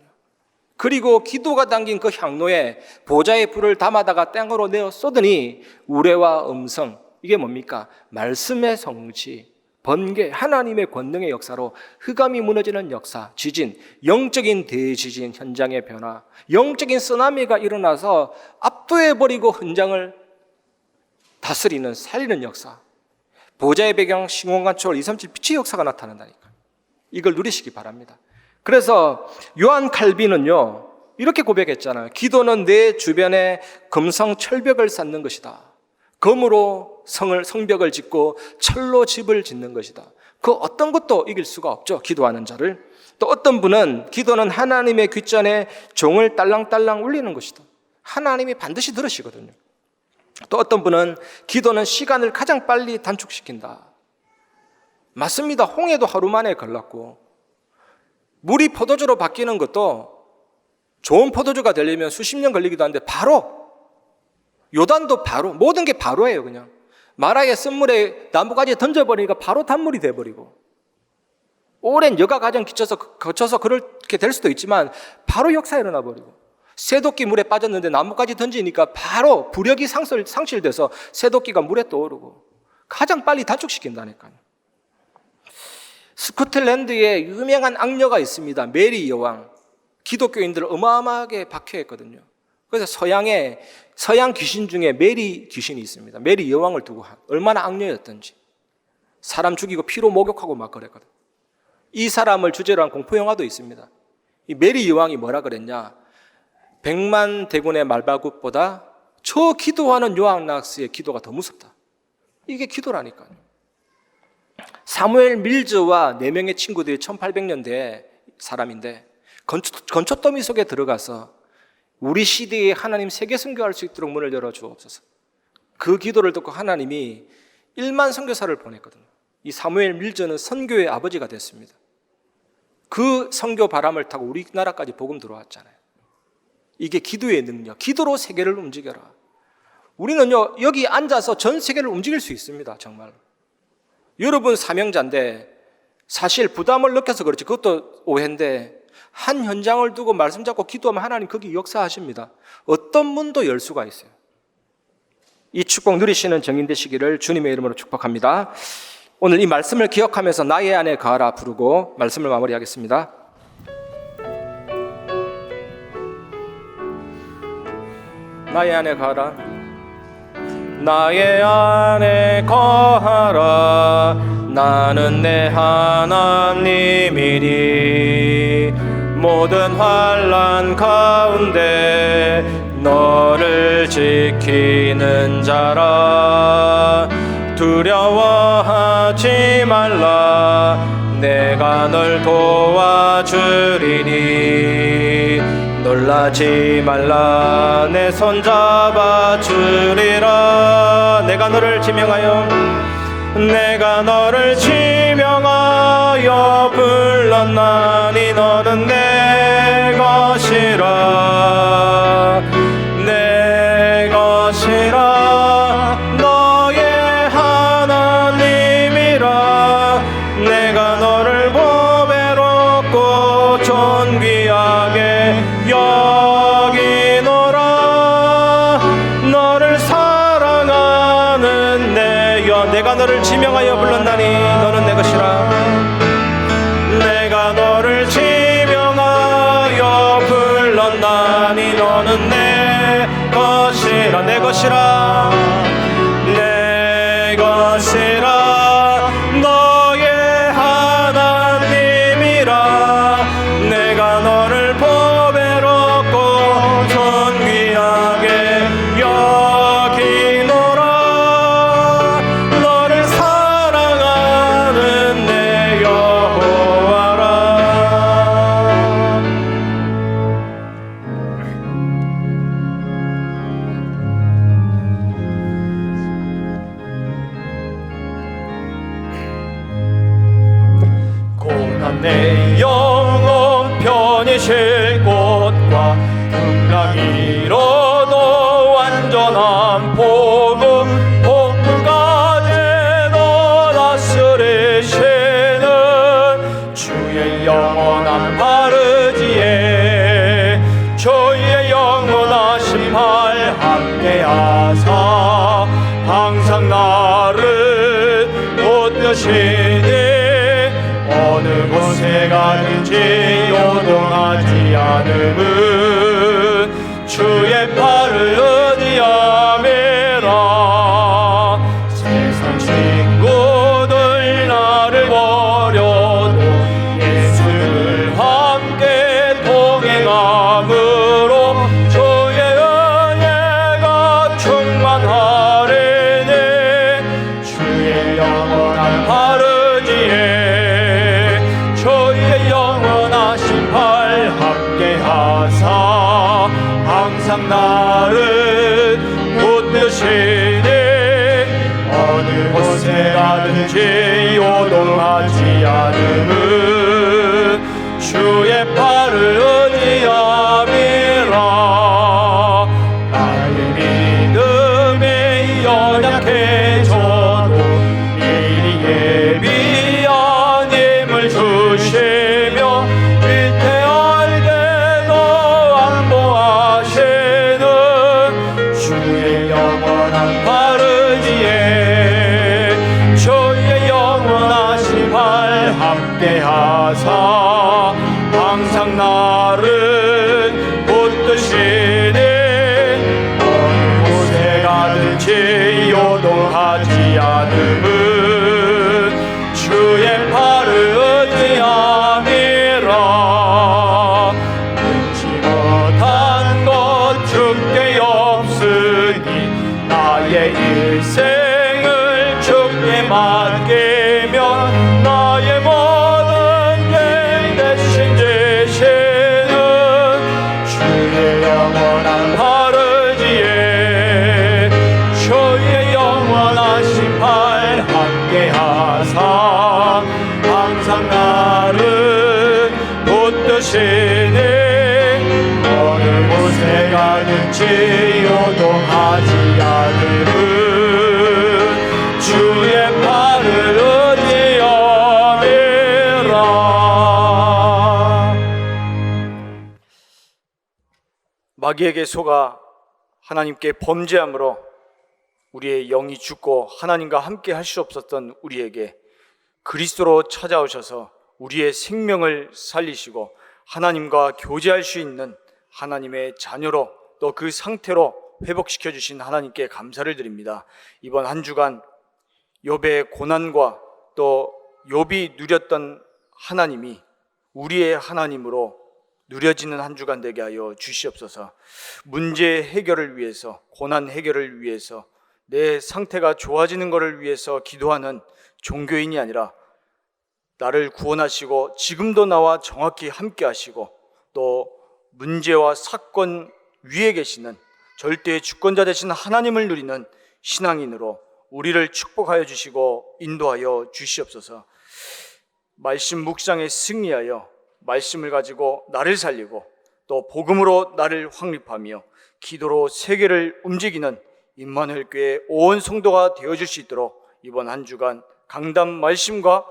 S5: 그리고 기도가 담긴 그 향로에 보좌의 불을 담아다가 땅으로 내어 쏟으니 우레와 음성, 이게 뭡니까? 말씀의 성취, 번개, 하나님의 권능의 역사로 흑암이 무너지는 역사, 지진, 영적인 대지진 현장의 변화, 영적인 쓰나미가 일어나서 압도해버리고 현장을 다스리는 살리는 역사, 보좌의 배경 신공간 초월 237 빛의 역사가 나타난다니까. 이걸 누리시기 바랍니다. 그래서 요한 칼빈은요 이렇게 고백했잖아요. 기도는 내 주변에 금성 철벽을 쌓는 것이다. 금으로 성벽을 짓고 철로 집을 짓는 것이다. 그 어떤 것도 이길 수가 없죠, 기도하는 자를. 또 어떤 분은 기도는 하나님의 귓전에 종을 딸랑딸랑 울리는 것이다. 하나님이 반드시 들으시거든요. 또 어떤 분은 기도는 시간을 가장 빨리 단축시킨다. 맞습니다. 홍해도 하루 만에 걸렸고, 물이 포도주로 바뀌는 것도 좋은 포도주가 되려면 수십 년 걸리기도 하는데 바로, 요단도 바로, 모든 게 바로예요. 그냥 마라의 쓴물에 나무가지 던져버리니까 바로 단물이 돼버리고, 오랜 여가 과정 거쳐서 그렇게 될 수도 있지만 바로 역사 일어나 버리고, 새도끼 물에 빠졌는데 나무까지 던지니까 바로 부력이 상실돼서 새도끼가 물에 떠오르고, 가장 빨리 단축시킨다니까요. 스코틀랜드에 유명한 악녀가 있습니다. 메리 여왕. 기독교인들을 어마어마하게 박해했거든요. 그래서 서양 귀신 중에 메리 귀신이 있습니다. 메리 여왕을 두고 얼마나 악녀였던지, 사람 죽이고 피로 목욕하고 막 그랬거든요. 이 사람을 주제로 한 공포영화도 있습니다. 이 메리 여왕이 뭐라 그랬냐, 100만 대군의 말발굽보다 저 기도하는 요한락스의 기도가 더 무섭다. 이게 기도라니까요. 사무엘 밀즈와 4명의 친구들이 1800년대 사람인데 건초더미 속에 들어가서 우리 시대에 하나님 세계 선교할 수 있도록 문을 열어주옵소서. 그 기도를 듣고 하나님이 1만 선교사를 보냈거든요. 이 사무엘 밀즈는 선교의 아버지가 됐습니다. 그 선교 바람을 타고 우리나라까지 복음 들어왔잖아요. 이게 기도의 능력, 기도로 세계를 움직여라. 우리는요 여기 앉아서 전 세계를 움직일 수 있습니다. 정말 여러분 사명자인데, 사실 부담을 느껴서 그렇지, 그것도 오해인데, 한 현장을 두고 말씀 잡고 기도하면 하나님 거기 역사하십니다. 어떤 문도 열 수가 있어요. 이 축복 누리시는 정인 되시기를 주님의 이름으로 축복합니다. 오늘 이 말씀을 기억하면서 나의 안에 거하라 부르고 말씀을 마무리하겠습니다. 나의 안에 거하라. 나의 안에 거하라. 나는 내 하나님이니 모든 환난 가운데 너를 지키는 자라. 두려워하지 말라. 내가 널 도와주리니 놀라지 말라. 내 손 잡아주리라. 내가 너를 지명하여 불렀나니 너는 내 것이라. 내 것이라. 너의 하나님이라. 내가 너를 보배롭고 존귀하게 여기노라. 너를 사랑하는 내가 너를 지명하여 불렀나니 너는 내 것이라. 내가 너를 지명하여 불렀나니 너는 내 것이라. 내 것이라. 내 것이라. 너의 하나님이라. 내가 너를 보배롭고 존귀하게 여기노라. 너를 사랑하는 내 여호와라. 고난 내 영혼 편히 쉴 곳과 등락이로도 완전한 복음 복가제 너 다스리
S2: 하사 항상 나를 붙드시니 어느 곳에 가든지 요동하지 않음은 주의 팔을 의지함이라. 세상 친구들 나를 버려도 예수를 함께 동행함으로 주의 은혜가 충만하리니 주의 영원한 바르지에 주의 영원하신 팔 함께 하사 항상 나를 붙드시니 어느 곳에 가든지 요동하지 않음은 주의 팔을 의지함이라. 나의 믿음이 연약해져도 미리 예비한 힘을 주시며 위태할 때도 안보하시는 주의 영원한 바르지에 주의 영원하신 팔 함께 하사 항상 나를 붙드시니 어느 곳에 가든지 요동하지 않음은 주의 팔을 의지함이라. 능치 못한 것 주께 없으니 나의 일생을 주께 맡기며 나의 모든 게 대신 지시는 주의 영원한 바르지에 주의 영원하신 팔 함께 하사 항상 나를 붙드시니 어느 곳에 가든지 요동하지 않음은 주의 팔을 의지함이라. 마귀에게 속아 하나님께 범죄함으로 우리의 영이 죽고 하나님과 함께 할 수 없었던 우리에게 그리스도로 찾아오셔서 우리의 생명을 살리시고 하나님과 교제할 수 있는 하나님의 자녀로 또 그 상태로 회복시켜 주신 하나님께 감사를 드립니다. 이번 한 주간 욥의 고난과 또 욥이 누렸던 하나님이 우리의 하나님으로 누려지는 한 주간 되게 하여 주시옵소서. 문제 해결을 위해서, 고난 해결을 위해서, 내 상태가 좋아지는 것을 위해서 기도하는 종교인이 아니라 나를 구원하시고 지금도 나와 정확히 함께 하시고 또 문제와 사건 위에 계시는 절대의 주권자 되신 하나님을 누리는 신앙인으로 우리를 축복하여 주시고 인도하여 주시옵소서. 말씀 묵상에 승리하여 말씀을 가지고 나를 살리고 또 복음으로 나를 확립하며 기도로 세계를 움직이는 임마누엘 교회 온 성도가 되어줄 수 있도록 이번 한 주간 강단 말씀과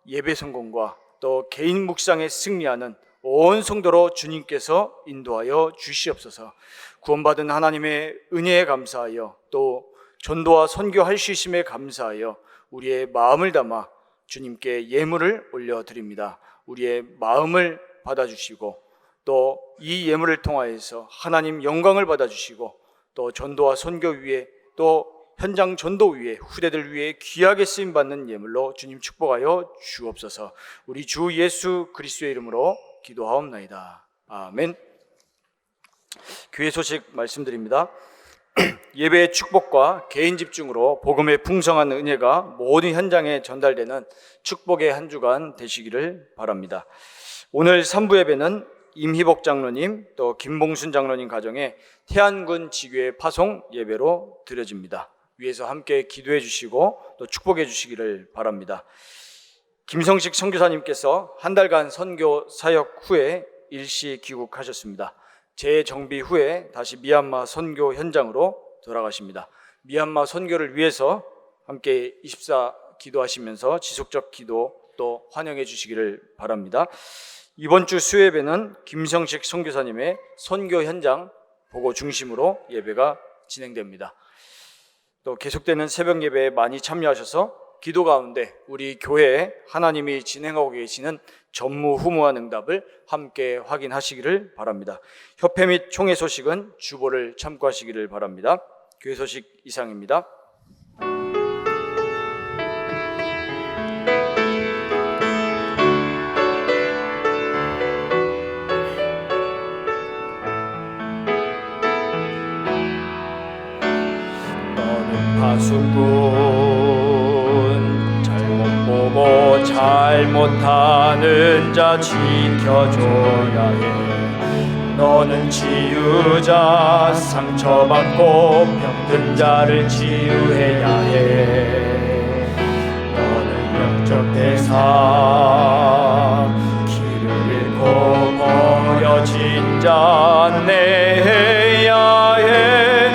S2: 예배 성공과 또 개인 묵상에 승리하는 온 성도로 주님께서 인도하여 주시옵소서. 구원받은 하나님의 은혜에 감사하여 또 전도와 선교할 수 있음에 감사하여 우리의 마음을 담아 주님께 예물을 올려드립니다. 우리의 마음을 받아주시고 또 이 예물을 통하여서 하나님 영광을 받아주시고 또 전도와 선교 위에 또 현장 전도 위에 후대들 위에 귀하게 쓰임받는 예물로 주님 축복하여 주옵소서. 우리 주 예수 그리스도의 이름으로 기도하옵나이다. 아멘. 교회 소식 말씀드립니다. 예배의 축복과 개인 집중으로 복음의 풍성한 은혜가 모든 현장에 전달되는 축복의 한 주간 되시기를 바랍니다. 오늘 3부 예배는 임희복 장로님 또 김봉순 장로님 가정에 태안군 지교회 파송 예배로 드려집니다. 위에서 함께 기도해 주시고 또 축복해 주시기를 바랍니다. 김성식 선교사님께서 한 달간 선교 사역 후에 일시 귀국하셨습니다. 재정비 후에 다시 미얀마 선교 현장으로 돌아가십니다. 미얀마 선교를 위해서 함께 24 기도하시면서 지속적 기도 또 환영해 주시기를 바랍니다. 이번 주 수요예배는 김성식 선교사님의 선교 현장 보고 중심으로 예배가 진행됩니다. 또 계속되는 새벽 예배에 많이 참여하셔서 기도 가운데 우리 교회에 하나님이 진행하고 계시는 전무후무한 응답을 함께 확인하시기를 바랍니다. 협회 및 총회 소식은 주보를 참고하시기를 바랍니다. 교회 소식 이상입니다. 너는 파수꾼 잘못 보고 잘못하는 자 지켜줘야 해. 너는 치유자 상처받고 병든 자를 치유해야 해. 너는 영적 대사 길을 잃고 버려진 자 안내해야 해.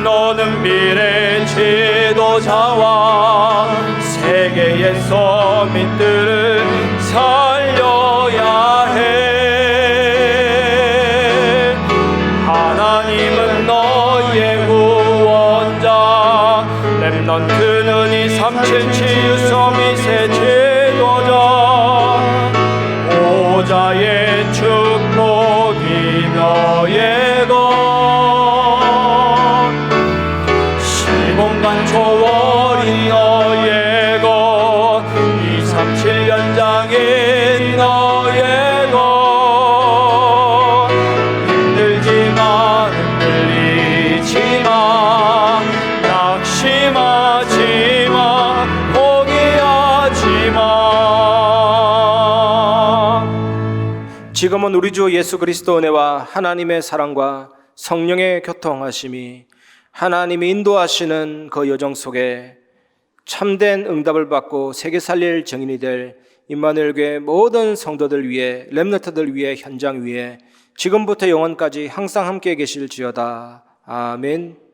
S2: 너는 미래 지도자와 세계의 서민들을 살려야 해. 하나님은 너의 구원자, 렘넌트는 237 치유서 미세 제도자. 보좌의 축복이 너의 것, 시공간 초월이 너의 것, 237 연장인 너의 것. 힘들지만 흔들리지마, 낙심하지마, 포기하지마.
S5: 지금은 우리 주 예수 그리스도 은혜와 하나님의 사랑과 성령의 교통하심이 하나님이 인도하시는 그 여정 속에 참된 응답을 받고 세계 살릴 증인이 될 임마누엘 교회 모든 성도들 위해, 렘넌트들 위해, 현장 위에 지금부터 영원까지 항상 함께 계실지어다. 아멘.